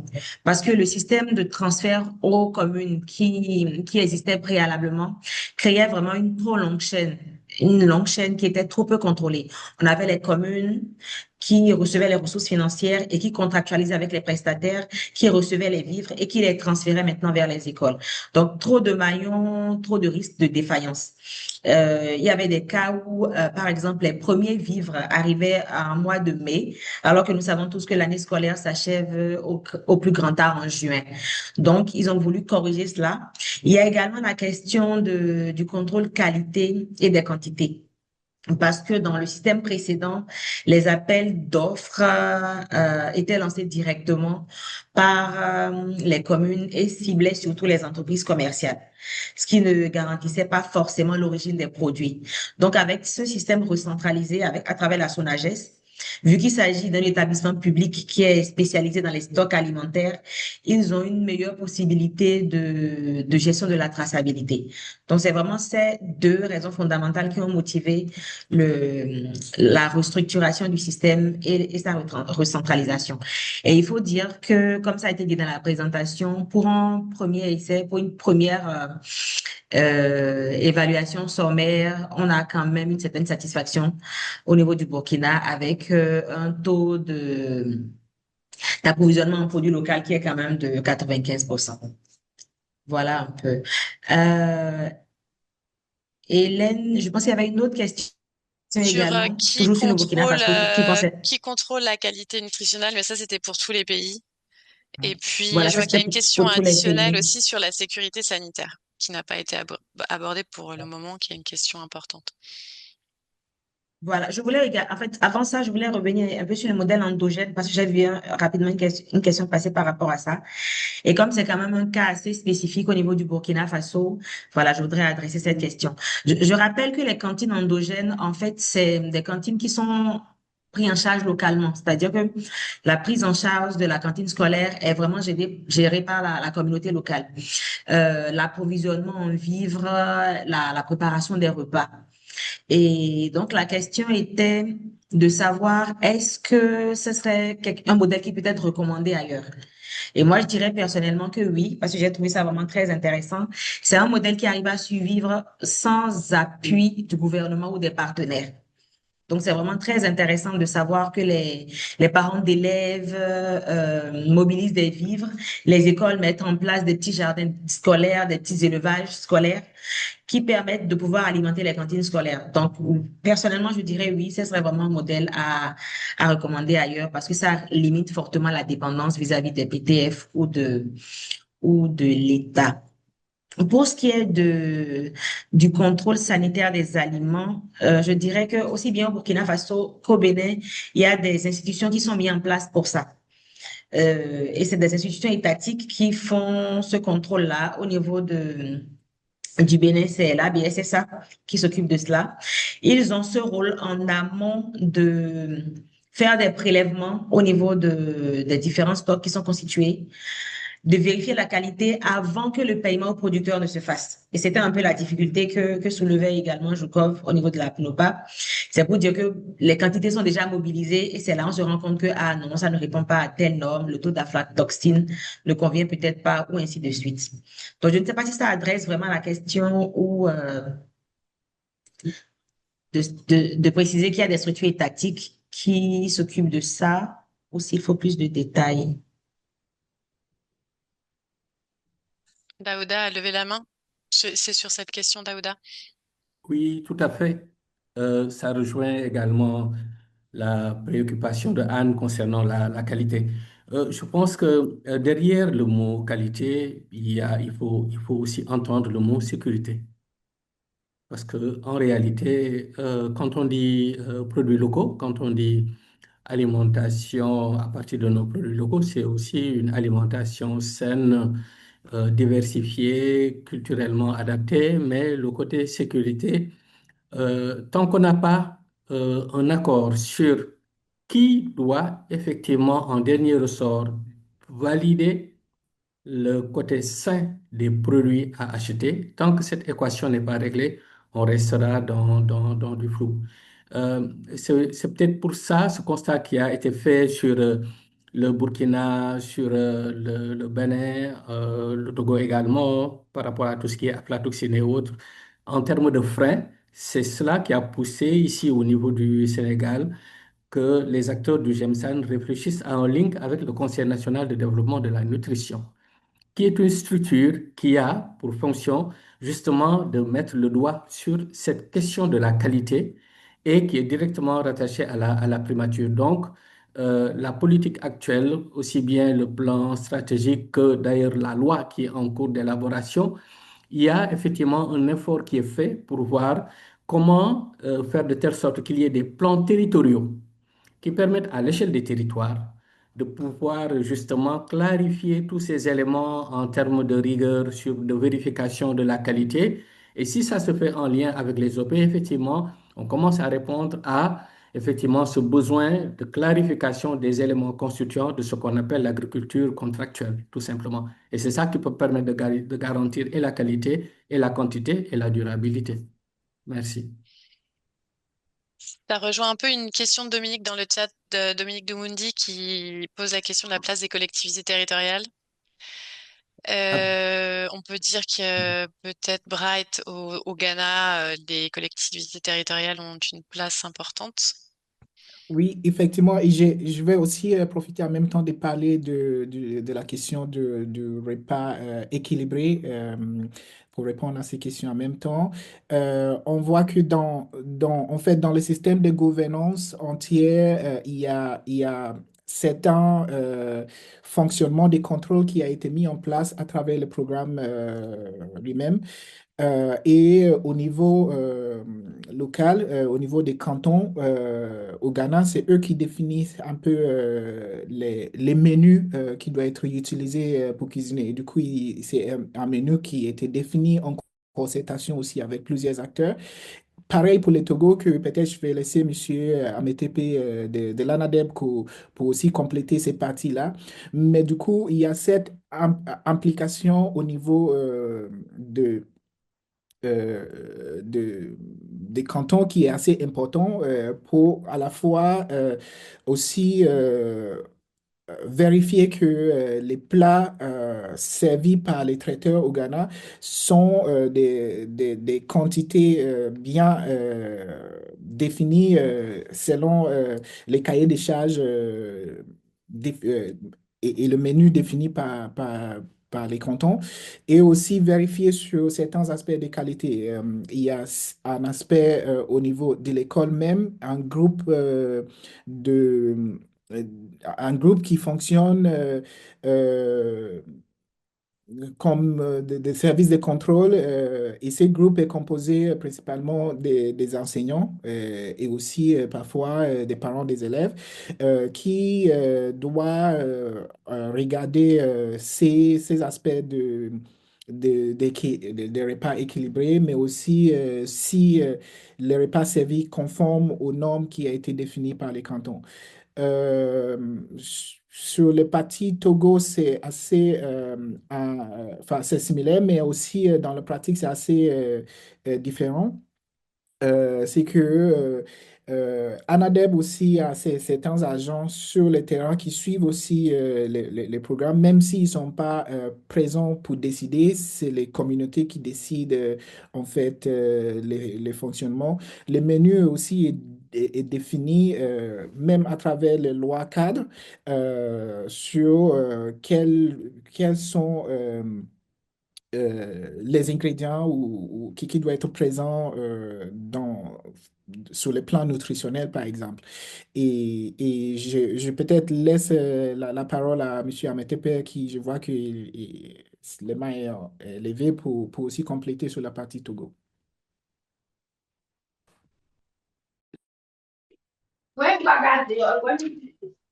Parce que le système de transfert aux communes qui existait préalablement créait vraiment une trop longue chaîne, une longue chaîne qui était trop peu contrôlée. On avait les communes qui recevaient les ressources financières et qui contractualisaient avec les prestataires, qui recevaient les vivres et qui les transféraient maintenant vers les écoles. Donc, trop de maillons, trop de risques de défaillance. Il y avait des cas où, par exemple, les premiers vivres arrivaient à un mois de mai, alors que nous savons tous que l'année scolaire s'achève au plus grand tard en juin. Donc, ils ont voulu corriger cela. Il y a également la question du contrôle qualité et des quantités. Parce que dans le système précédent, les appels d'offres étaient lancés directement par les communes et ciblaient surtout les entreprises commerciales, ce qui ne garantissait pas forcément l'origine des produits. Donc, avec ce système recentralisé, à travers la SONAGES, vu qu'il s'agit d'un établissement public qui est spécialisé dans les stocks alimentaires, ils ont une meilleure possibilité de gestion de la traçabilité. Donc, c'est vraiment ces deux raisons fondamentales qui ont motivé la restructuration du système et sa recentralisation. Et il faut dire que, comme ça a été dit dans la présentation, pour un premier essai, pour une première évaluation sommaire, on a quand même une certaine satisfaction au niveau du Burkina avec un taux d'approvisionnement en produits locaux qui est quand même de 95%. Voilà un peu. Hélène, je pense qu'il y avait une autre question Sur également, toujours sur le Burkina Faso, qui concerne. qui contrôle la qualité nutritionnelle, mais ça, c'était pour tous les pays. Et puis, Voilà, je ça vois qu'il y c'était a une question pour tous les additionnelle pays. aussi sur la sécurité sanitaire, qui n'a pas été abordée pour le moment, qui est une question importante. Voilà, en fait, avant ça, je voulais revenir un peu sur le modèle endogène parce que j'ai vu rapidement une question passer par rapport à ça. Et comme c'est quand même un cas assez spécifique au niveau du Burkina Faso, voilà, je voudrais adresser cette question. Je rappelle que les cantines endogènes, en fait, c'est des cantines qui sont prises en charge localement. C'est-à-dire que la prise en charge de la cantine scolaire est vraiment gérée par la communauté locale. L'approvisionnement en vivres, la préparation des repas. Et donc, la question était de savoir est-ce que ce serait un modèle qui peut être recommandé ailleurs? Et moi, je dirais personnellement que oui, parce que j'ai trouvé ça vraiment très intéressant. C'est un modèle qui arrive à survivre sans appui du gouvernement ou des partenaires. Donc, c'est vraiment très intéressant de savoir que les parents d'élèves mobilisent des vivres, les écoles mettent en place des petits jardins scolaires, des petits élevages scolaires qui permettent de pouvoir alimenter les cantines scolaires. Donc, personnellement, je dirais oui, ce serait vraiment un modèle à recommander ailleurs parce que ça limite fortement la dépendance vis-à-vis des PTF ou de l'État. Pour ce qui est du contrôle sanitaire des aliments, je dirais que aussi bien au Burkina Faso qu'au Bénin, il y a des institutions qui sont mises en place pour ça. Et c'est des institutions étatiques qui font ce contrôle-là au niveau du Bénin, c'est la BSSA qui s'occupe de cela. Ils ont ce rôle en amont de faire des prélèvements au niveau des différents stocks qui sont constitués, de vérifier la qualité avant que le paiement au producteur ne se fasse. Et c'était un peu la difficulté que soulevait également Joukov au niveau de la PNOPA. C'est pour dire que les quantités sont déjà mobilisées et c'est là on se rend compte que, ah non, ça ne répond pas à telle norme, le taux d'aflatoxine ne convient peut-être pas ou ainsi de suite. Donc, je ne sais pas si ça adresse vraiment la question ou de préciser qu'il y a des structures étatiques qui s'occupent de ça ou s'il faut plus de détails. Daouda a levé la main. C'est sur cette question, Daouda. Oui, tout à fait. Ça rejoint également la préoccupation de Anne concernant la qualité. Je pense que derrière le mot qualité, il faut aussi entendre le mot sécurité. Parce que en réalité, quand on dit produits locaux, quand on dit alimentation à partir de nos produits locaux, c'est aussi une alimentation saine, diversifiée, culturellement adaptée, mais le côté sécurité, tant qu'on n'a pas un accord sur qui doit effectivement en dernier ressort valider le côté sain des produits à acheter, tant que cette équation n'est pas réglée, on restera dans du flou. C'est peut-être pour ça ce constat qui a été fait sur le Burkina, sur le Bénin, le Togo également, par rapport à tout ce qui est aflatoxine et autres. En termes de freins, c'est cela qui a poussé ici au niveau du Sénégal que les acteurs du GEMSAN réfléchissent à un link avec le Conseil national de développement de la nutrition, qui est une structure qui a pour fonction justement de mettre le doigt sur cette question de la qualité et qui est directement rattachée à la primature. Donc, la politique actuelle, aussi bien le plan stratégique que d'ailleurs la loi qui est en cours d'élaboration, il y a effectivement un effort qui est fait pour voir comment faire de telle sorte qu'il y ait des plans territoriaux qui permettent à l'échelle des territoires de pouvoir justement clarifier tous ces éléments en termes de rigueur, de vérification de la qualité. Et si ça se fait en lien avec les OP, effectivement, on commence à répondre à effectivement ce besoin de clarification des éléments constituants de ce qu'on appelle l'agriculture contractuelle, tout simplement. Et c'est ça qui peut permettre de garantir et la qualité, et la quantité, et la durabilité. Merci. Ça rejoint un peu une question de Dominique dans le chat, de Dominique Doumundi, qui pose la question de la place des collectivités territoriales. On peut dire que peut-être Bright au Ghana, les collectivités territoriales ont une place importante. Oui, effectivement, et je vais aussi profiter en même temps de parler de la question du repas équilibré pour répondre à ces questions en même temps. On voit que en fait, dans le système de gouvernance entier, il y a certains fonctionnements des contrôles qui a été mis en place à travers le programme lui-même. Et au niveau local, au niveau des cantons au Ghana, c'est eux qui définissent un peu les menus qui doivent être utilisés pour cuisiner. Et du coup, c'est un menu qui a été défini en concertation aussi avec plusieurs acteurs. Pareil pour les Togo, que peut-être je vais laisser M. Ametepe de l'ANADEB pour aussi compléter ces parties-là. Mais du coup, il y a cette implication au niveau des cantons qui est assez important pour à la fois aussi vérifier que les plats servis par les traiteurs au Ghana sont des quantités bien définies selon les cahiers des charges et le menu défini par les cantons, et aussi vérifier sur certains aspects de qualité. Il y a un aspect au niveau de l'école même, de un groupe qui fonctionne euh, comme des services de contrôle, et ce groupe est composé principalement des enseignants et aussi parfois des parents des élèves qui doivent regarder ces aspects de repas équilibrés, mais aussi si les repas servis conformes aux normes qui ont été définies par les cantons. Sur le parti Togo, c'est assez, enfin, c'est similaire, mais aussi dans la pratique, c'est assez différent. C'est que Anadeb aussi a certains agents sur le terrain qui suivent aussi les programmes, même s'ils ne sont pas présents pour décider, c'est les communautés qui décident en fait les fonctionnements. Le menu aussi est défini même à travers les lois cadres sur quels sont les ingrédients ou qui doit être présent sur le plan nutritionnel, par exemple. Et je peut-être laisse la parole à M. Ametepe, qui je vois que les mains est levée pour aussi compléter sur la partie Togo.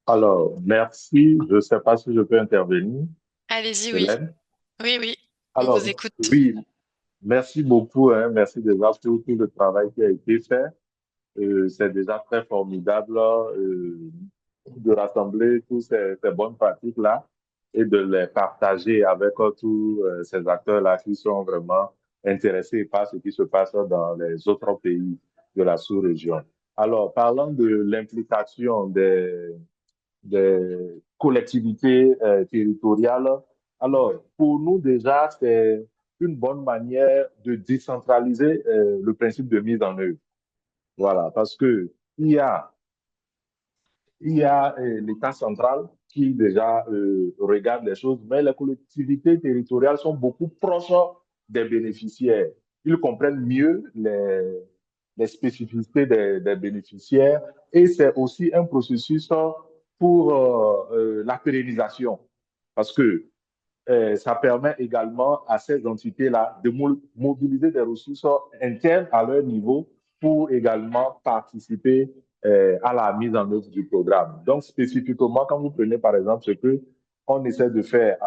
Alors, merci. Je ne sais pas si je peux intervenir, Allez-y, oui. Hélène. Oui, on Alors, vous écoute. oui, merci beaucoup, hein, merci déjà pour tout le travail qui a été fait. C'est déjà très formidable de rassembler toutes ces bonnes pratiques-là et de les partager avec tous ces acteurs-là qui sont vraiment intéressés par ce qui se passe dans les autres pays de la sous-région. Alors, parlant de l'implication des collectivités territoriales, alors, pour nous déjà, c'est une bonne manière de décentraliser le principe de mise en œuvre. Voilà, parce que il y a Il y a l'État central qui déjà regarde les choses, mais les collectivités territoriales sont beaucoup proches des bénéficiaires. Ils comprennent mieux les spécificités des bénéficiaires et c'est aussi un processus pour la pérennisation parce que ça permet également à ces entités-là de mobiliser des ressources internes à leur niveau pour également participer à la mise en œuvre du programme. Donc, spécifiquement, quand vous prenez par exemple ce que on essaie de faire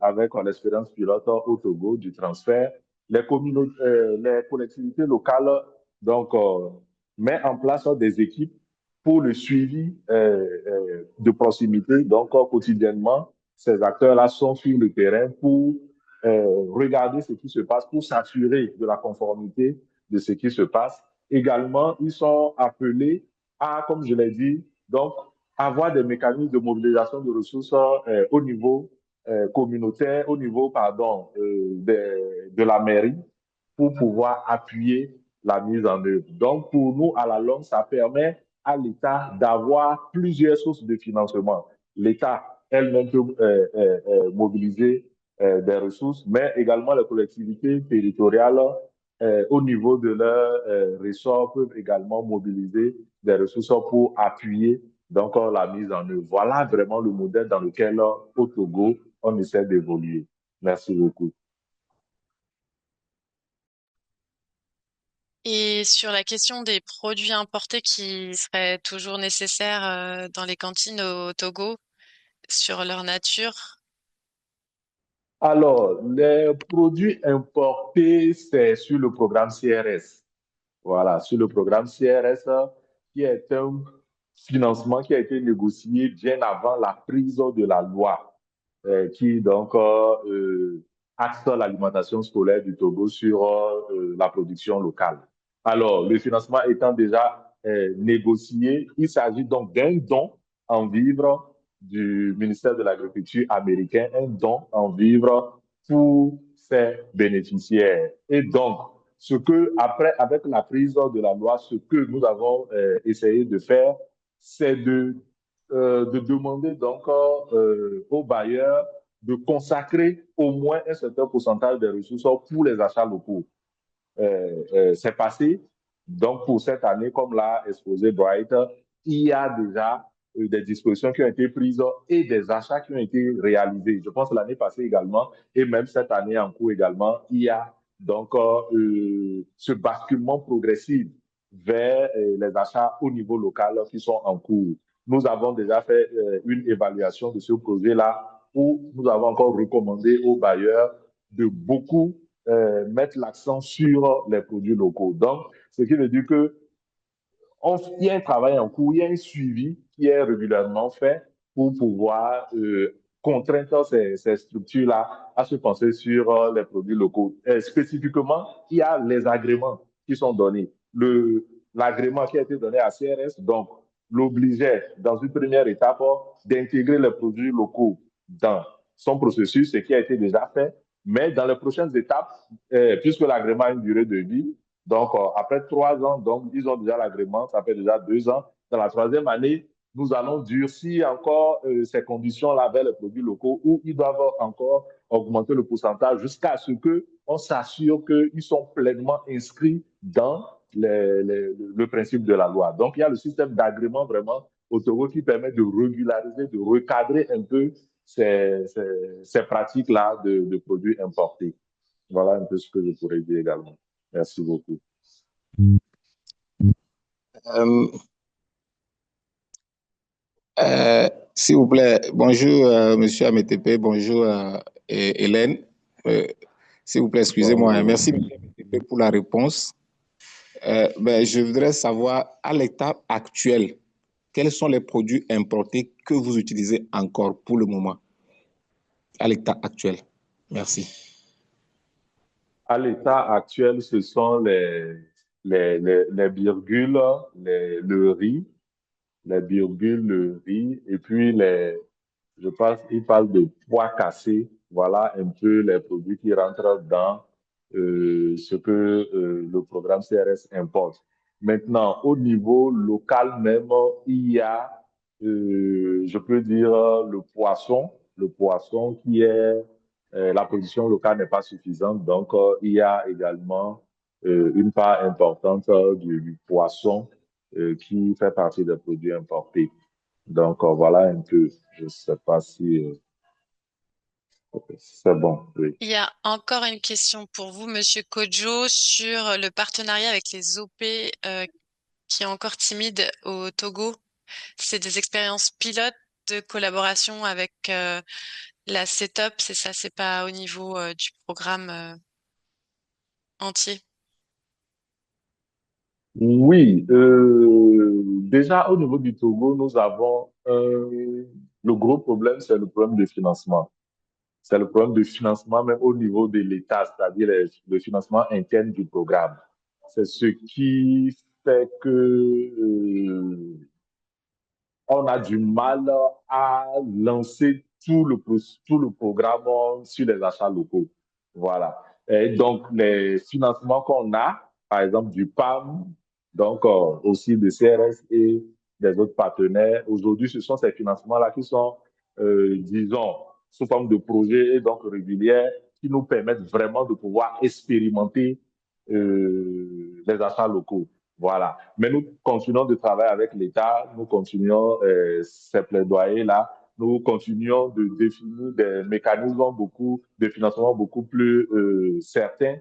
avec l'expérience pilote au Togo du transfert, les collectivités locales donc, mettent en place des équipes pour le suivi de proximité, donc quotidiennement ces acteurs-là sont sur le terrain pour regarder ce qui se passe, pour s'assurer de la conformité de ce qui se passe. Également, ils sont appelés à, comme je l'ai dit, donc avoir des mécanismes de mobilisation de ressources au niveau communautaire, au niveau, pardon, de la mairie, pour pouvoir appuyer la mise en œuvre. Donc, pour nous, à la longue, ça permet à l'État d'avoir plusieurs sources de financement. L'État elle-même peut mobiliser des ressources, mais également les collectivités territoriales au niveau de leur ressort peuvent également mobiliser des ressources pour appuyer donc la mise en œuvre. Voilà vraiment le modèle dans lequel au Togo, on essaie d'évoluer. Merci beaucoup. Et sur la question des produits importés qui seraient toujours nécessaires dans les cantines au Togo, sur leur nature. Alors, les produits importés, c'est sur le programme CRS. Voilà, sur le programme CRS, qui est un financement qui a été négocié bien avant la prise de la loi, qui donc axe l'alimentation scolaire du Togo sur la production locale. Alors, le financement étant déjà négocié, il s'agit donc d'un don en vivres du ministère de l'Agriculture américain, un don en vivres pour ses bénéficiaires. Et donc, ce que, après, avec la prise de la loi, ce que nous avons essayé de faire, c'est de demander donc aux bailleurs de consacrer au moins un certain pourcentage des ressources pour les achats locaux. C'est passé. Donc, pour cette année, comme l'a exposé Bright, il y a déjà des dispositions qui ont été prises et des achats qui ont été réalisés. Je pense l'année passée également, et même cette année en cours également, il y a donc ce basculement progressif vers les achats au niveau local qui sont en cours. Nous avons déjà fait une évaluation de ce projet-là où nous avons encore recommandé aux bailleurs de beaucoup mettre l'accent sur les produits locaux. Donc, ce qui veut dire que il y a un travail en cours, il y a un suivi qui est régulièrement fait pour pouvoir contraindre ces structures-là à se pencher sur les produits locaux. Spécifiquement, il y a les agréments qui sont donnés. L'agrément qui a été donné à CRS, donc, l'obligeait, dans une première étape, d'intégrer les produits locaux dans son processus, ce qui a été déjà fait. Mais dans les prochaines étapes, puisque l'agrément a une durée de vie, donc après 3 ans, donc ils ont déjà l'agrément, ça fait déjà 2 ans. Dans la 3e année, nous allons durcir encore ces conditions-là vers les produits locaux où ils doivent encore augmenter le pourcentage jusqu'à ce qu'on s'assure qu'ils sont pleinement inscrits dans le principe de la loi. Donc, il y a le système d'agrément vraiment au Togo qui permet de régulariser, de recadrer un peu ces pratiques-là de produits importés. Voilà un peu ce que je pourrais dire également. Merci beaucoup. S'il vous plaît, bonjour Monsieur Ametepe, bonjour Hélène. S'il vous plaît, excusez-moi. Merci Ametepe pour la réponse. Je voudrais savoir, à l'état actuel, quels sont les produits importés que vous utilisez encore pour le moment, à l'état actuel? Merci. À l'état actuel, ce sont les virgules, le riz, les virgules, le riz, et puis je pense qu'il parle de pois cassés. Voilà un peu les produits qui rentrent dans ce que le programme CRS importe. Maintenant, au niveau local même, il y a je peux dire le poisson qui est, la production locale n'est pas suffisante. Donc, il y a également une part importante du poisson qui fait partie des produits importés. Donc, voilà un peu. Je ne sais pas si c'est bon. Oui. Il y a encore une question pour vous, Monsieur Kodjo, sur le partenariat avec les OP qui est encore timide au Togo. C'est des expériences pilotes de collaboration avec la CETOP, c'est ça, c'est pas au niveau du programme entier. Oui, déjà au niveau du Togo, nous avons le gros problème, c'est le problème de financement. C'est le problème de financement même au niveau de l'État, c'est-à-dire le financement interne du programme. C'est ce qui fait que on a du mal à lancer tout le programme sur les achats locaux. Voilà. Et donc, les financements qu'on a, par exemple du PAM, donc aussi de CRS et des autres partenaires, aujourd'hui, ce sont ces financements-là qui sont, disons, sous forme de projets et donc réguliers, qui nous permettent vraiment de pouvoir expérimenter les achats locaux. Voilà. Mais nous continuons de travailler avec l'État, nous continuons ces plaidoyers-là, nous continuons de définir des mécanismes de financement beaucoup plus certains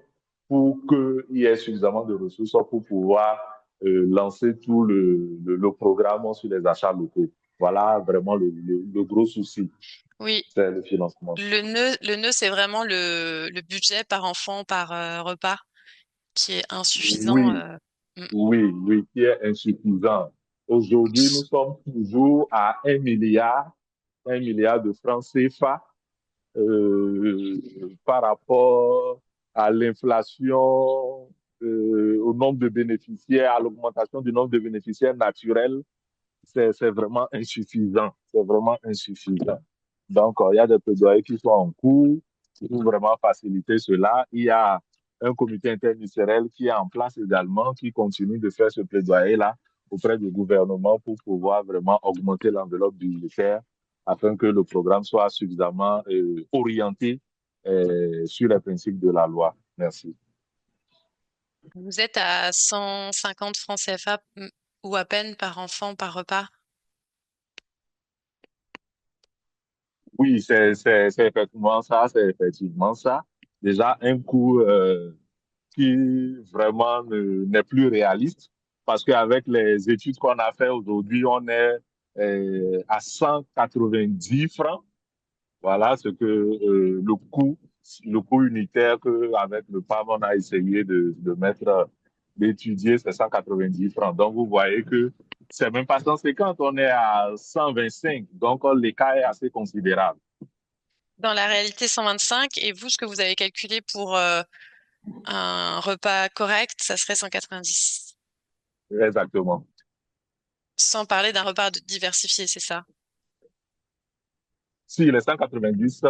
pour qu'il y ait suffisamment de ressources pour pouvoir lancer tout le programme sur les achats locaux. Voilà vraiment le gros souci. Oui. C'est le financement. Le nœud, c'est vraiment le budget par enfant, par repas, qui est insuffisant. Oui, qui est insuffisant. Aujourd'hui, nous sommes toujours à 1 milliard de francs CFA par rapport à l'inflation, au nombre de bénéficiaires, à l'augmentation du nombre de bénéficiaires naturels. C'est vraiment insuffisant. C'est vraiment insuffisant. Donc, il y a des plaidoyers qui sont en cours pour vraiment faciliter cela. Il y a un comité interministériel qui est en place également, qui continue de faire ce plaidoyer-là auprès du gouvernement pour pouvoir vraiment augmenter l'enveloppe budgétaire afin que le programme soit suffisamment orienté sur les principes de la loi. Merci. Vous êtes à 150 francs CFA ou à peine par enfant, par repas? Oui, c'est effectivement ça, c'est effectivement ça. Déjà, un coût qui vraiment n'est plus réaliste parce qu'avec les études qu'on a fait aujourd'hui, on est à 190 francs. Voilà ce que le coût unitaire qu'avec le PAM, on a essayé de mettre, d'étudier, c'est 190 francs. Donc, vous voyez que c'est même pas 150, on est à 125. Donc, l'écart est assez considérable. Dans la réalité, 125. Et vous, ce que vous avez calculé pour un repas correct, ça serait 190. Exactement. Sans parler d'un repas diversifié, c'est ça? Si les 190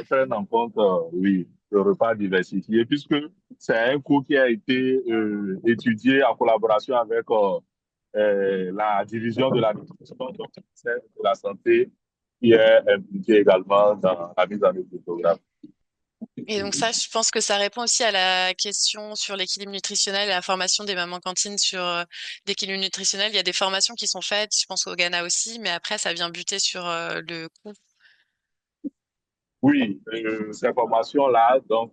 prennent en compte, oui, le repas diversifié, puisque c'est un coût qui a été étudié en collaboration avec la division de la nutrition, donc le ministère de la Santé, qui est impliqué également dans la mise en œuvre du programme. Et donc ça, je pense que ça répond aussi à la question sur l'équilibre nutritionnel et la formation des mamans cantines sur l'équilibre nutritionnel. Il y a des formations qui sont faites, je pense au Ghana aussi, mais après, ça vient buter sur le coût. Oui, ces formations-là, donc,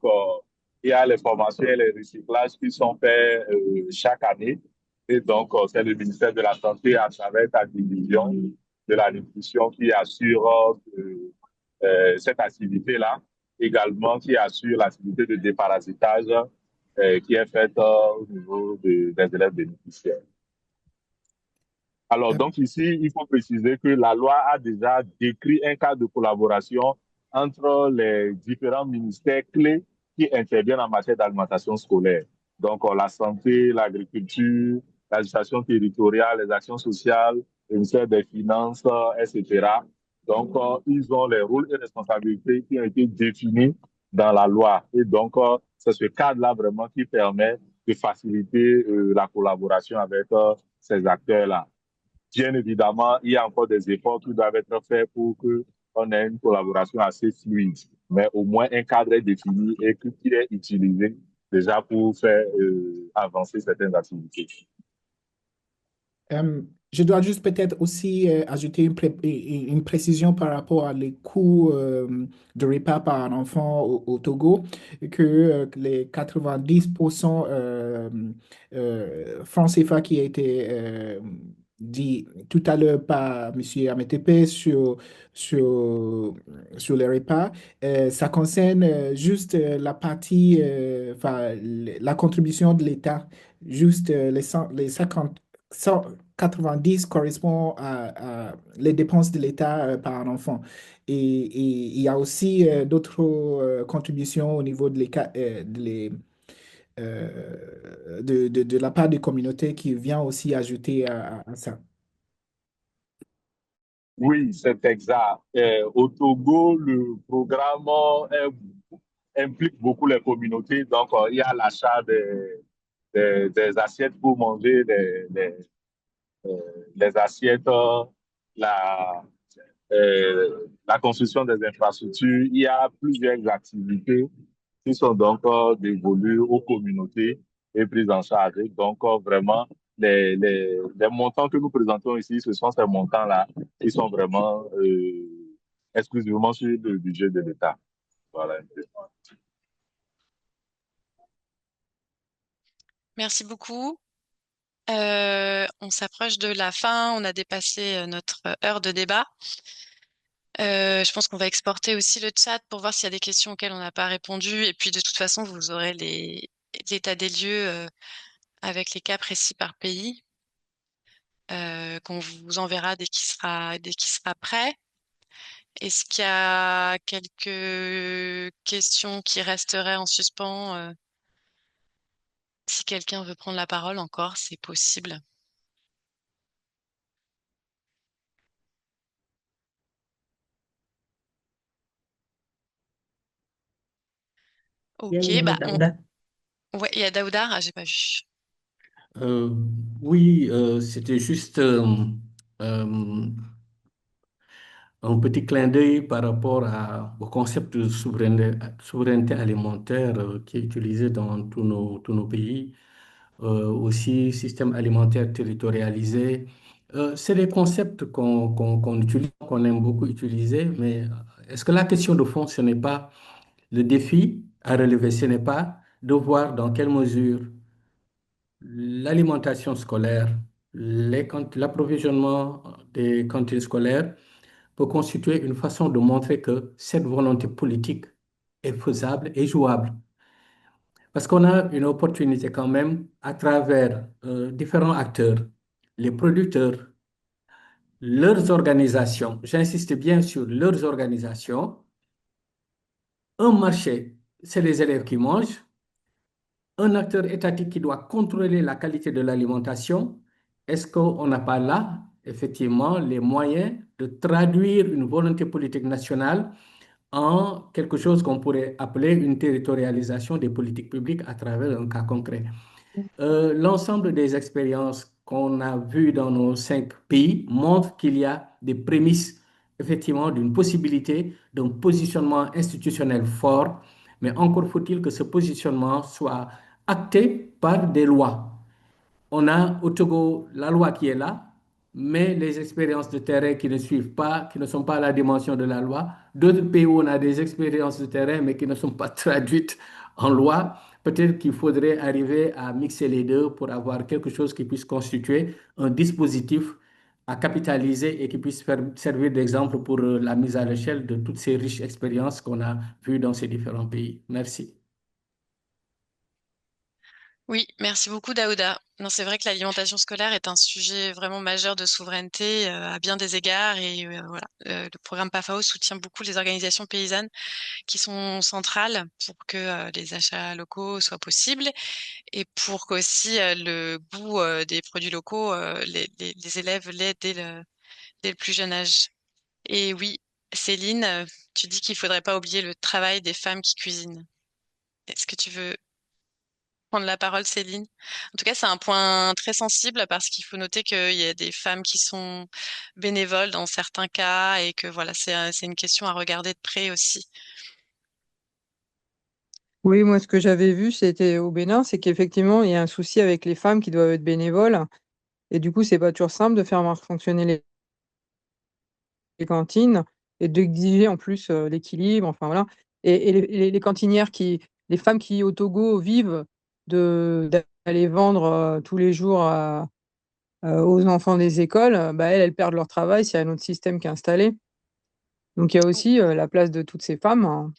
il y a les formations et les recyclages qui sont faits chaque année. Et donc, c'est le ministère de la Santé, à travers sa division de la nutrition, qui assure cette activité-là. Également, qui assure l'activité de déparasitage qui est faite au niveau des élèves bénéficiaires. Alors, donc ici, il faut préciser que la loi a déjà décrit un cadre de collaboration entre les différents ministères clés qui interviennent en matière d'alimentation scolaire. Donc, la santé, l'agriculture, l'administration territoriale, les actions sociales, le ministère des Finances, etc. Donc, ils ont les rôles et responsabilités qui ont été définis dans la loi. Et donc, c'est ce cadre-là vraiment qui permet de faciliter la collaboration avec ces acteurs-là. bien évidemment, il y a encore des efforts qui doivent être faits pour qu'on ait une collaboration assez fluide. Mais au moins, un cadre est défini et qui est utilisé déjà pour faire avancer certaines activités. Je dois juste peut-être aussi ajouter une précision par rapport à les coûts de repas par enfant au Togo, que les 90% francs CFA qui a été dit tout à l'heure par M. Ametepe sur les repas, ça concerne juste la partie, enfin, la contribution de l'État, juste les 190 correspond à les dépenses de l'État par enfant. Et il y a aussi d'autres contributions au niveau de la part des communautés qui vient aussi ajouter à ça. Oui, c'est exact. Au Togo, le programme implique beaucoup les communautés. Donc, il y a l'achat des assiettes pour manger, les assiettes, la construction des infrastructures. Il y a plusieurs activités qui sont donc dévolues aux communautés et prises en charge. Donc, vraiment, les montants que nous présentons ici, ce sont ces montants-là qui sont vraiment exclusivement sur le budget de l'État. Voilà. Merci beaucoup. On s'approche de la fin, on a dépassé notre heure de débat. Je pense qu'on va exporter aussi le chat pour voir s'il y a des questions auxquelles on n'a pas répondu. Et puis de toute façon, vous aurez l'état des lieux avec les cas précis par pays qu'on vous enverra dès qu'il sera prêt. Est-ce qu'il y a quelques questions qui resteraient en suspens si quelqu'un veut prendre la parole encore, c'est possible. Ok, ouais, il y a Daouda, j'ai pas vu. Oui, c'était juste euh, un petit clin d'œil par rapport au concept de souveraineté alimentaire qui est utilisé dans tous nos pays. Aussi, système alimentaire territorialisé. C'est des concepts qu'on utilise, qu'on aime beaucoup utiliser, mais est-ce que la question de fond, ce n'est pas le défi à relever, ce n'est pas de voir dans quelle mesure l'alimentation scolaire, l'approvisionnement des cantines scolaires peut constituer une façon de montrer que cette volonté politique est faisable et jouable. Parce qu'on a une opportunité quand même à travers différents acteurs, les producteurs, leurs organisations, j'insiste bien sur leurs organisations, un marché, c'est les élèves qui mangent, un acteur étatique qui doit contrôler la qualité de l'alimentation. Est-ce qu'on n'a pas là, effectivement, les moyens de traduire une volonté politique nationale en quelque chose qu'on pourrait appeler une territorialisation des politiques publiques à travers un cas concret? L'ensemble des expériences qu'on a vues dans nos 5 pays montrent qu'il y a des prémices, effectivement, d'une possibilité d'un positionnement institutionnel fort, mais encore faut-il que ce positionnement soit acté par des lois. On a au Togo la loi qui est là, mais les expériences de terrain qui ne suivent pas, qui ne sont pas à la dimension de la loi. D'autres pays où on a des expériences de terrain, mais qui ne sont pas traduites en loi. Peut-être qu'il faudrait arriver à mixer les deux pour avoir quelque chose qui puisse constituer un dispositif à capitaliser et qui puisse servir d'exemple pour la mise à l'échelle de toutes ces riches expériences qu'on a vues dans ces différents pays. Merci. Oui, merci beaucoup Daouda. Non, c'est vrai que l'alimentation scolaire est un sujet vraiment majeur de souveraineté à bien des égards et voilà, le programme PAFAO soutient beaucoup les organisations paysannes qui sont centrales pour que les achats locaux soient possibles et pour qu'aussi le goût des produits locaux, les élèves l'aient dès le plus jeune âge. Et oui, Céline, tu dis qu'il faudrait pas oublier le travail des femmes qui cuisinent. Est-ce que tu veux prendre la parole, Céline. En tout cas, c'est un point très sensible parce qu'il faut noter qu'il y a des femmes qui sont bénévoles dans certains cas et que voilà, c'est une question à regarder de près aussi. Oui, moi, ce que j'avais vu, c'était au Bénin, c'est qu'effectivement, il y a un souci avec les femmes qui doivent être bénévoles. Et du coup, c'est pas toujours simple de faire fonctionner les cantines et d'exiger en plus l'équilibre. Enfin, voilà. Et les cantinières les femmes qui au Togo vivent d'aller vendre tous les jours aux enfants des écoles, bah, elles perdent leur travail s'il y a un autre système qui est installé. Donc, il y a aussi la place de toutes ces femmes, hein,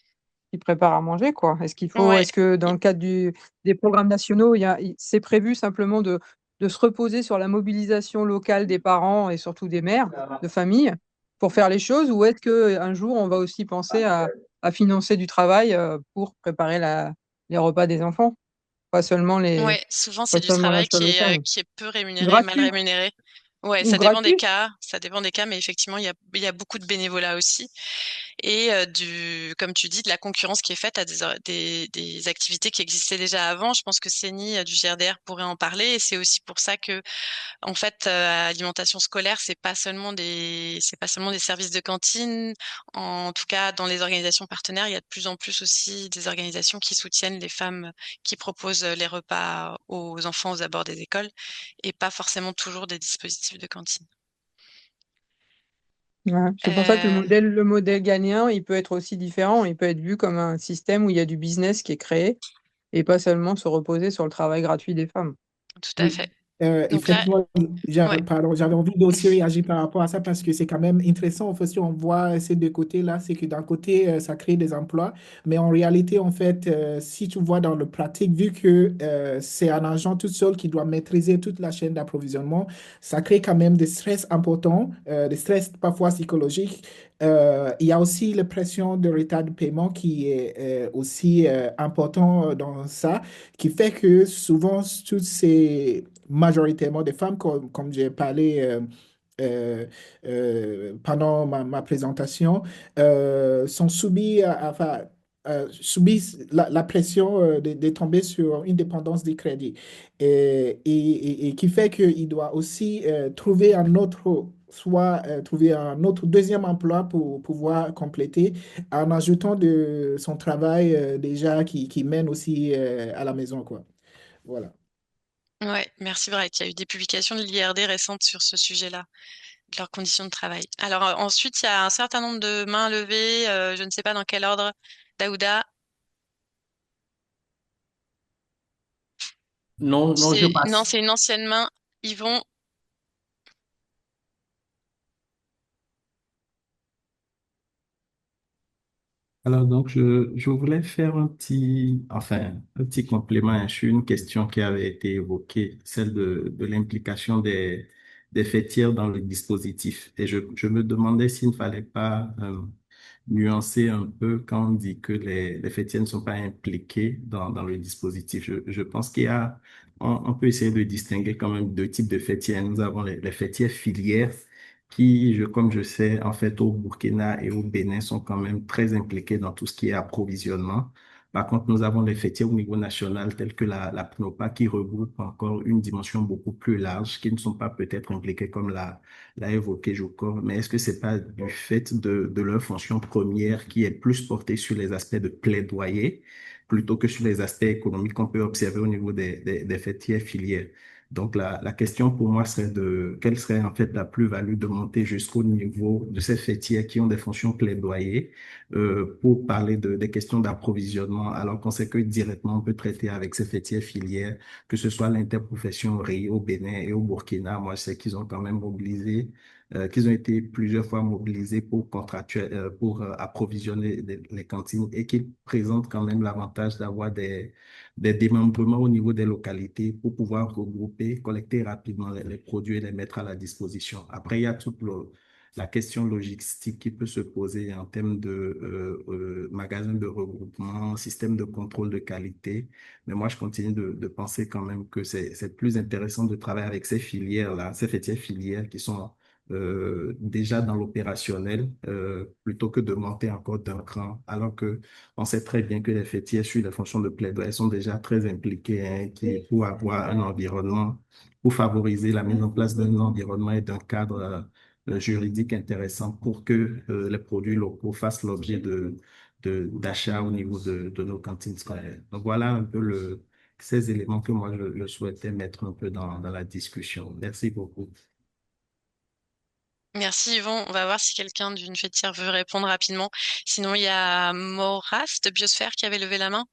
qui préparent à manger, quoi. Ouais. Est-ce que dans le cadre des programmes nationaux, c'est prévu simplement de se reposer sur la mobilisation locale des parents et surtout des mères de famille pour faire les choses, ou est-ce qu'un jour on va aussi penser à financer du travail pour préparer les repas des enfants, pas seulement Ouais, souvent c'est pas du seulement la travail chose des femmes. qui est peu rémunéré, mal Gratuit rémunéré. Ouais, ou gratuit. ça dépend des cas, mais effectivement, il y a beaucoup de bénévolat aussi. Et comme tu dis, de la concurrence qui est faite à des activités qui existaient déjà avant. Je pense que Séni du GRDR pourrait en parler. Et c'est aussi pour ça que, en fait, alimentation scolaire, c'est pas seulement des services de cantine. En tout cas, dans les organisations partenaires, il y a de plus en plus aussi des organisations qui soutiennent les femmes qui proposent les repas aux enfants aux abords des écoles et pas forcément toujours des dispositifs de cantine. Ouais, c'est pour ça que Euh, le modèle ghanéen, il peut être aussi différent. Il peut être vu comme un système où il y a du business qui est créé et pas seulement se reposer sur le travail gratuit des femmes. Tout à Oui, fait. Donc là, effectivement, ouais. pardon, j'avais envie d'aussi réagir par rapport à ça parce que c'est quand même intéressant. En fait, si on voit ces deux côtés-là, c'est que d'un côté, ça crée des emplois, mais en réalité, en fait, si tu vois dans le pratique, vu que c'est un agent tout seul qui doit maîtriser toute la chaîne d'approvisionnement, ça crée quand même des stress importants, des stress parfois psychologiques. Il y a aussi la pression de retard de paiement qui est aussi important dans ça qui fait que souvent, toutes ces, majoritairement des femmes, comme j'ai parlé euh, pendant ma présentation, sont soumises enfin, subissent la pression de tomber sur une dépendance des crédits et qui fait qu'il doit aussi trouver un autre, soit trouver un autre deuxième emploi pour pouvoir compléter en ajoutant de son travail déjà qui mène aussi à la maison, quoi. Voilà. Ouais, merci Bright. Il y a eu des publications de l'IRD récentes sur ce sujet-là, de leurs conditions de travail. Alors ensuite, il y a un certain nombre de mains levées. Je ne sais pas dans quel ordre. Daouda, Non, non, je non, passe. c'est une ancienne main. Yvon, Alors, donc, je voulais faire un petit complément sur une question qui avait été évoquée, celle de l'implication des fêtières dans le dispositif. Et je me demandais s'il ne fallait pas nuancer un peu quand on dit que les fêtières ne sont pas impliquées dans le dispositif. Je pense on peut essayer de distinguer quand même deux types de fêtières. Nous avons les fêtières filières qui, comme je sais, en fait, au Burkina et au Bénin, sont quand même très impliqués dans tout ce qui est approvisionnement. Par contre, nous avons les fêtiers au niveau national, tels que la PNOPA, qui regroupent encore une dimension beaucoup plus large, qui ne sont pas peut-être impliqués comme l'a évoqué Jokor, mais est-ce que c'est pas du fait de leur fonction première qui est plus portée sur les aspects de plaidoyer plutôt que sur les aspects économiques qu'on peut observer au niveau des fêtiers filières? Donc, la question pour moi serait quelle serait en fait la plus-value de monter jusqu'au niveau de ces fêtières qui ont des fonctions plaidoyer pour parler des questions d'approvisionnement, alors qu'on sait que directement on peut traiter avec ces fêtières filières, que ce soit l'interprofession au Riz, au Bénin et au Burkina. Moi, je sais qu'ils ont quand même mobilisé, qu'ils ont été plusieurs fois mobilisés pour approvisionner les cantines et qu'ils présentent quand même l'avantage d'avoir des démembrements au niveau des localités pour pouvoir regrouper, collecter rapidement les produits et les mettre à la disposition. Après, il y a toute la question logistique qui peut se poser en termes de magasins de regroupement, système de contrôle de qualité. Mais moi, je continue de penser quand même que c'est plus intéressant de travailler avec ces filières-là, ces fêtières filières qui sont déjà dans l'opérationnel plutôt que de monter encore d'un cran, alors que on sait très bien que les fêtières sur les fonctions de plaidoyer sont déjà très impliquées pour avoir un environnement, pour favoriser la mise en place d'un environnement et d'un cadre juridique intéressant pour que les produits locaux fassent l'objet d'achats au niveau de nos cantines scolaires. Donc voilà un peu ces éléments que moi je souhaitais mettre un peu dans la discussion. Merci beaucoup. Merci Yvon. On va voir si quelqu'un d'une fêtière veut répondre rapidement. Sinon, il y a Maurras de Biosphère qui avait levé la main.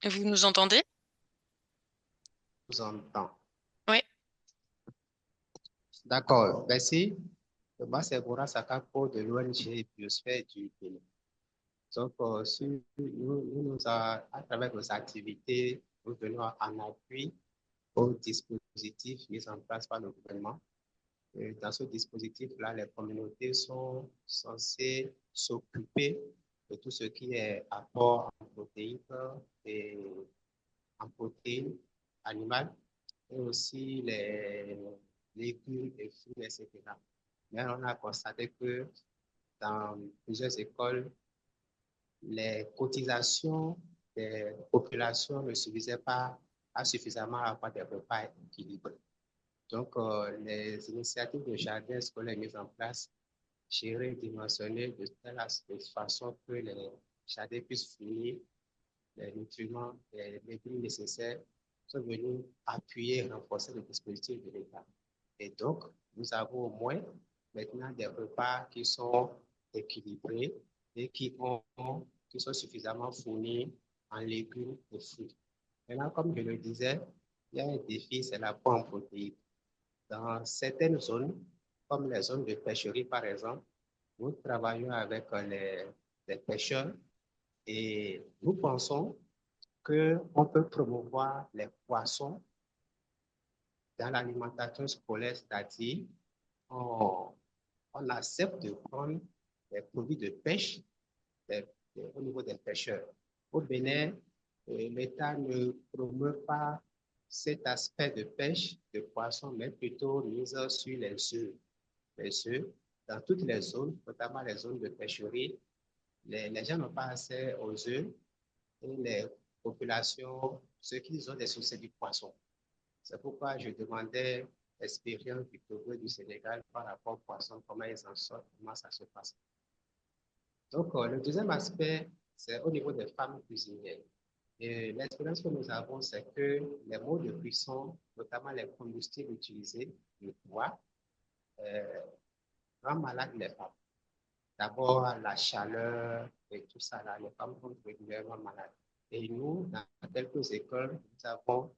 Vous nous entendez? Vous entends. Oui. D'accord, merci. Moi, c'est Boura Sakako de l'ONG Biosphère du Bénin. Donc, à travers nos activités, nous venons en appui au dispositif mis en place par le gouvernement. Et dans ce dispositif-là, les communautés sont censées s'occuper de tout ce qui est apport en protéines animales et aussi les légumes et fruits, etc. Mais on a constaté que dans plusieurs écoles, les cotisations des populations ne suffisaient pas suffisamment à avoir des repas équilibrés. Donc, les initiatives de jardins scolaires mises en place, gérées, dimensionnées de telle façon que les jardins puissent fournir les nutriments, les légumes nécessaires, sont venus appuyer et renforcer le dispositif de l'État. Et donc, nous avons au moins maintenant des repas qui sont équilibrés et qui sont suffisamment fournis en légumes et fruits. Maintenant, comme je le disais, il y a un défi, c'est l'apport en protéines. Dans certaines zones, comme les zones de pêcherie par exemple, nous travaillons avec les pêcheurs et nous pensons qu'on peut promouvoir les poissons dans l'alimentation scolaire, c'est-à-dire on accepte de prendre des produits de pêche au niveau des pêcheurs. Au Bénin, l'État ne promeut pas cet aspect de pêche de poissons, mais plutôt mise sur les œufs. Les œufs, dans toutes les zones, notamment les zones de pêcherie, les gens n'ont pas accès aux œufs et les populations, ceux qui ont des soucis du poisson. C'est pourquoi je demandais l'expérience du Togo et du Sénégal par rapport au poisson, comment ils en sortent, comment ça se passe. Donc, le deuxième aspect, c'est au niveau des femmes cuisinières. Et l'expérience que nous avons, c'est que les modes de cuisson, notamment les combustibles utilisés, le bois, rend malade les femmes. D'abord, la chaleur et tout ça, là, les femmes sont régulièrement malades. Et nous, dans quelques écoles, nous avons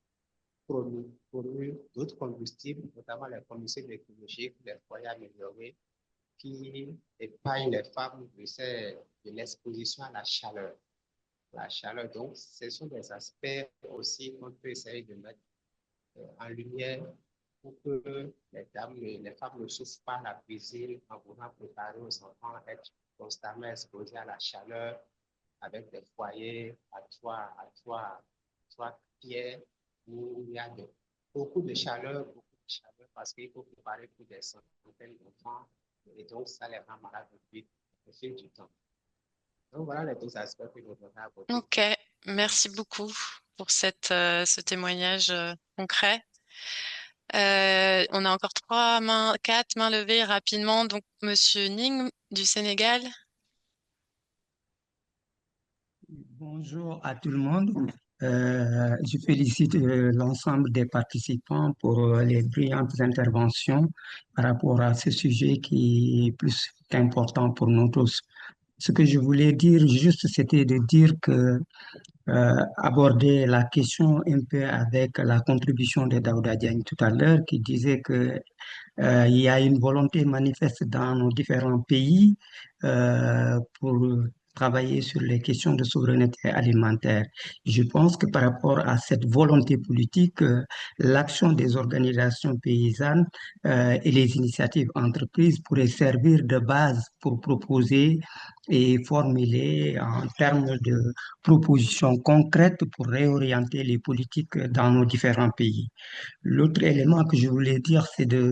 promu d'autres combustibles, notamment les combustibles écologiques, les foyers améliorés, qui épargnent les femmes de l'exposition à la chaleur. La chaleur, donc, ce sont des aspects aussi qu'on peut essayer de mettre en lumière pour que les femmes ne souffrent pas la cuisine en voulant préparer aux enfants, être constamment exposées à la chaleur avec des foyers à trois pierres où il y a beaucoup de chaleur parce qu'il faut préparer pour des centaines d'enfants et donc ça les rend malades au fil du temps. Donc voilà les deux aspects que je voudrais aborder. Ok, merci beaucoup pour ce témoignage concret. On a encore 4 mains levées rapidement. Donc, Monsieur Ning du Sénégal. Bonjour à tout le monde. Je félicite l'ensemble des participants pour les brillantes interventions par rapport à ce sujet qui est plus qu'important pour nous tous. Ce que je voulais dire juste, c'était de dire que aborder la question un peu avec la contribution de Daouda Diagne tout à l'heure, qui disait que il y a une volonté manifeste dans nos différents pays pour travailler sur les questions de souveraineté alimentaire. Je pense que par rapport à cette volonté politique, l'action des organisations paysannes et les initiatives entreprises pourraient servir de base pour proposer et formuler en termes de propositions concrètes pour réorienter les politiques dans nos différents pays. L'autre élément que je voulais dire, c'est de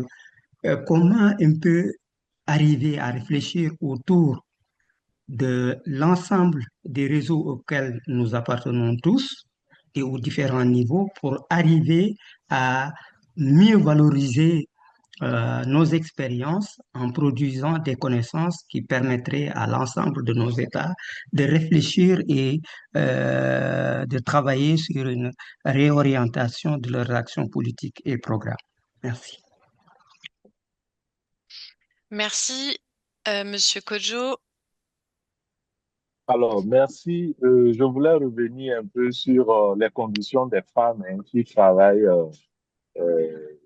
comment on peut arriver à réfléchir autour de l'ensemble des réseaux auxquels nous appartenons tous et aux différents niveaux pour arriver à mieux valoriser nos expériences en produisant des connaissances qui permettraient à l'ensemble de nos États de réfléchir et de travailler sur une réorientation de leurs actions politiques et programmes. Merci. Merci, Monsieur Kodjo. Alors, merci. Je voulais revenir un peu sur les conditions des femmes qui travaillent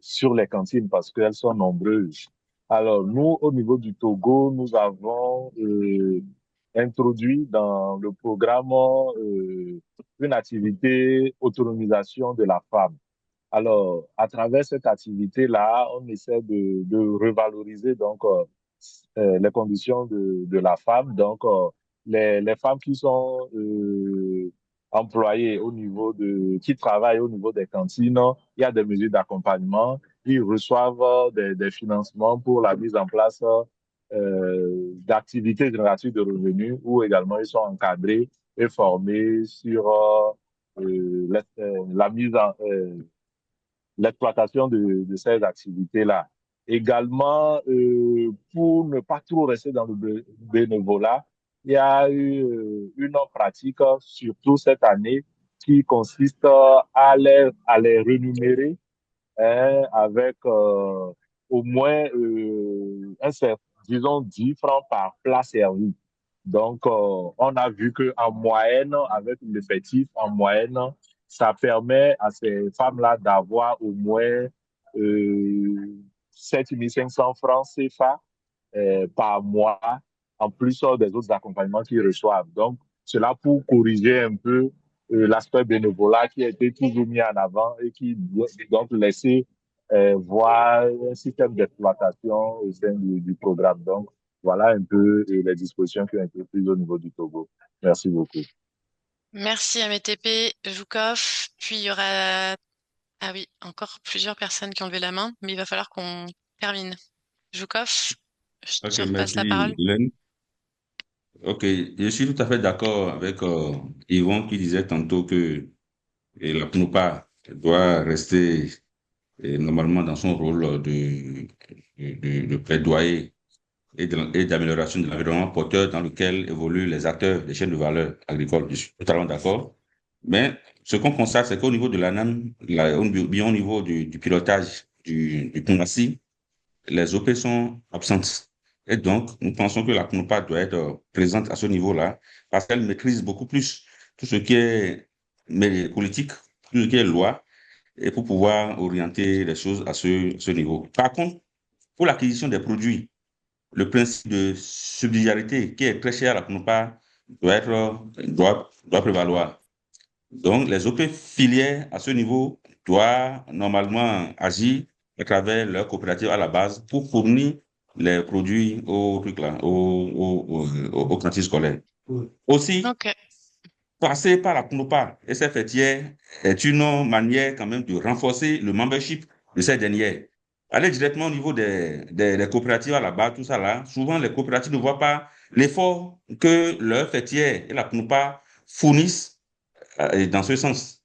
sur les cantines parce qu'elles sont nombreuses. Alors, nous, au niveau du Togo, nous avons introduit dans le programme une activité autonomisation de la femme. Alors, à travers cette activité-là, on essaie de revaloriser donc les conditions de la femme. Donc, les femmes qui sont employées au niveau qui travaillent au niveau des cantines, il y a des mesures d'accompagnement. Ils reçoivent des financements pour la mise en place d'activités génératives de revenus où également ils sont encadrés et formés sur la mise en l'exploitation de ces activités-là. Également, pour ne pas trop rester dans le bénévolat, il y a eu une pratique, surtout cette année, qui consiste à les rémunérer avec au moins disons 10 francs par plat servi. Donc, on a vu qu'en moyenne, avec l'effectif, en moyenne, ça permet à ces femmes-là d'avoir au moins 7 500 francs CFA par mois, en plus des autres accompagnements qu'ils reçoivent. Donc, cela pour corriger un peu l'aspect bénévolat qui a été toujours mis en avant et qui doit donc laisser voir un système d'exploitation au sein du programme. Donc, voilà un peu les dispositions qui ont été prises au niveau du Togo. Merci beaucoup. Merci MTP, Joukov. Puis il y aura... Ah oui, encore plusieurs personnes qui ont levé la main, mais il va falloir qu'on termine. Joukov, je te repasse la parole. Merci, Hélène. Ok, je suis tout à fait d'accord avec Yvon qui disait tantôt que la PNUPA doit rester normalement dans son rôle de plaidoyer et d'amélioration de l'environnement porteur dans lequel évoluent les acteurs des chaînes de valeur agricoles. Je suis totalement d'accord. Mais ce qu'on constate, c'est qu'au niveau de l'ANAN, bien au niveau du pilotage du PNUACI, les OP sont absentes. Et donc, nous pensons que la PNUPA doit être présente à ce niveau-là parce qu'elle maîtrise beaucoup plus tout ce qui est politique, tout ce qui est loi, et pour pouvoir orienter les choses à ce niveau. Par contre, pour l'acquisition des produits, le principe de subsidiarité qui est très cher à la PNUPA doit prévaloir. Donc, les OP filières à ce niveau doivent normalement agir à travers leur coopérative à la base pour fournir les produits aux cantines scolaires. Aussi, passer par la PNUPA et ces fêtières est une manière quand même de renforcer le membership de ces dernières. Aller directement au niveau des coopératives à la base, tout ça là, souvent les coopératives ne voient pas l'effort que leurs fêtières et la PNUPA fournissent dans ce sens.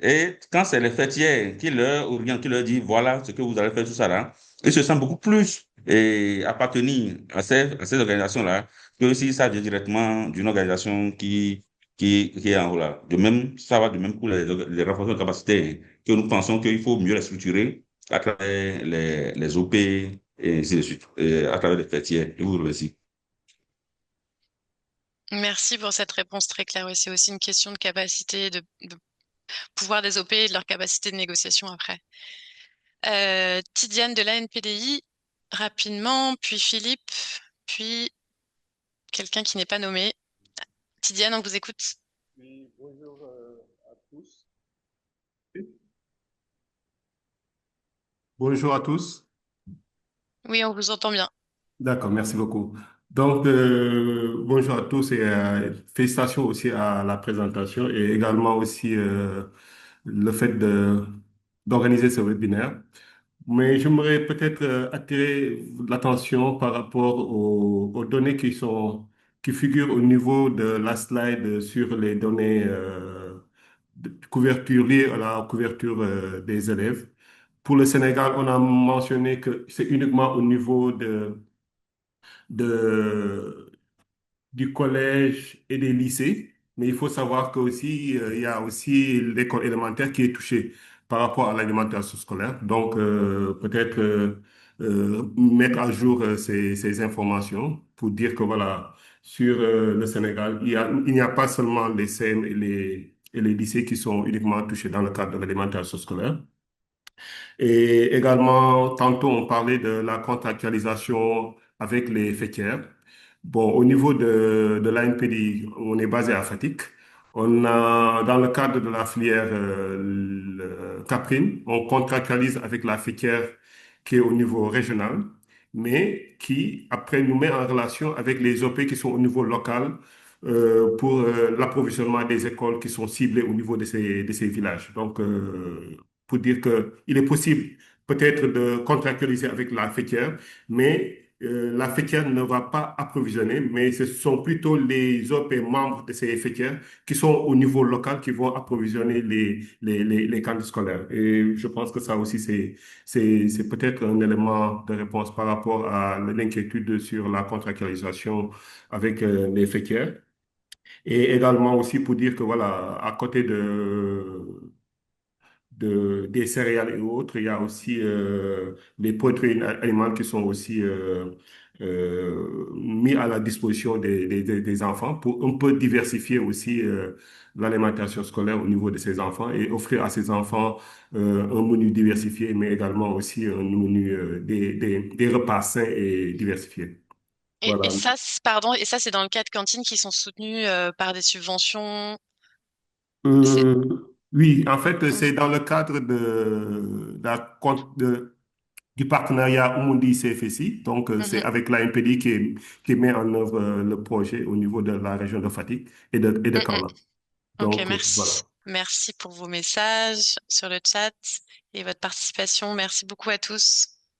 Et quand c'est les fêtières qui leur orientent, qui leur disent voilà ce que vous allez faire, tout ça là, ils se sentent beaucoup plus appartenir à ces organisations-là que si ça vient directement d'une organisation qui est en haut là. De même, ça va de même pour les renforcements de capacité que nous pensons qu'il faut mieux les structurer à travers les OP et ainsi de suite, à travers les fêtières. Je vous remercie. Merci pour cette réponse très claire. Oui, c'est aussi une question de capacité, de pouvoir des OP et de leur capacité de négociation après. Tidiane de l'ANPDI, rapidement, puis Philippe, puis quelqu'un qui n'est pas nommé. Tidiane, on vous écoute. Oui, bonjour à tous. Bonjour à tous. Oui, on vous entend bien. D'accord, merci beaucoup. Donc, bonjour à tous et félicitations aussi à la présentation et également aussi le fait d'organiser ce webinaire. Mais j'aimerais peut-être attirer l'attention par rapport aux données qui figurent au niveau de la slide sur les données de couverture liées à la couverture des élèves. Pour le Sénégal, on a mentionné que c'est uniquement au niveau de, du collège et des lycées, mais il faut savoir qu'aussi, il y a aussi l'école élémentaire qui est touchée par rapport à l'alimentation scolaire. Donc, peut-être mettre à jour ces informations pour dire que voilà, sur le Sénégal, il n'y a pas seulement les CM et les lycées qui sont uniquement touchés dans le cadre de l'alimentation scolaire. Et également, tantôt, on parlait de la contractualisation avec les faîtières. Bon, au niveau de l'ANPD, on est basé à Fatick. On a, dans le cadre de la filière Caprine, on contractualise avec la faîtière qui est au niveau régional, mais qui, après, nous met en relation avec les OP qui sont au niveau local pour l'approvisionnement des écoles qui sont ciblées au niveau de ces villages. Donc, pour dire qu'il est possible peut-être de contractualiser avec la faîtière, mais la faîtière ne va pas approvisionner, mais ce sont plutôt les OP membres de ces faîtières qui sont au niveau local qui vont approvisionner les cantines scolaires. Et je pense que ça aussi, c'est peut-être un élément de réponse par rapport à l'inquiétude sur la contractualisation avec les faîtières. Et également aussi pour dire que voilà, à côté des céréales et autres. Il y a aussi les protéines animales qui sont aussi mis à la disposition des enfants pour un peu diversifier aussi l'alimentation scolaire au niveau de ces enfants et offrir à ces enfants un menu diversifié, mais également aussi un menu des repas sains et diversifiés. Et Voilà. ça, pardon, et ça, c'est dans le cas de cantines qui sont soutenues par des subventions. C'est... Oui, en fait, Mhm, c'est dans le cadre du partenariat Umundi CFSI. Donc, c'est mhm. avec l'ANPD qui met en œuvre le projet au niveau de la région de Fatick et de Mhm. Kaolack. Ok, Donc, merci. voilà. Merci pour vos messages sur le chat et votre participation. Merci beaucoup à tous.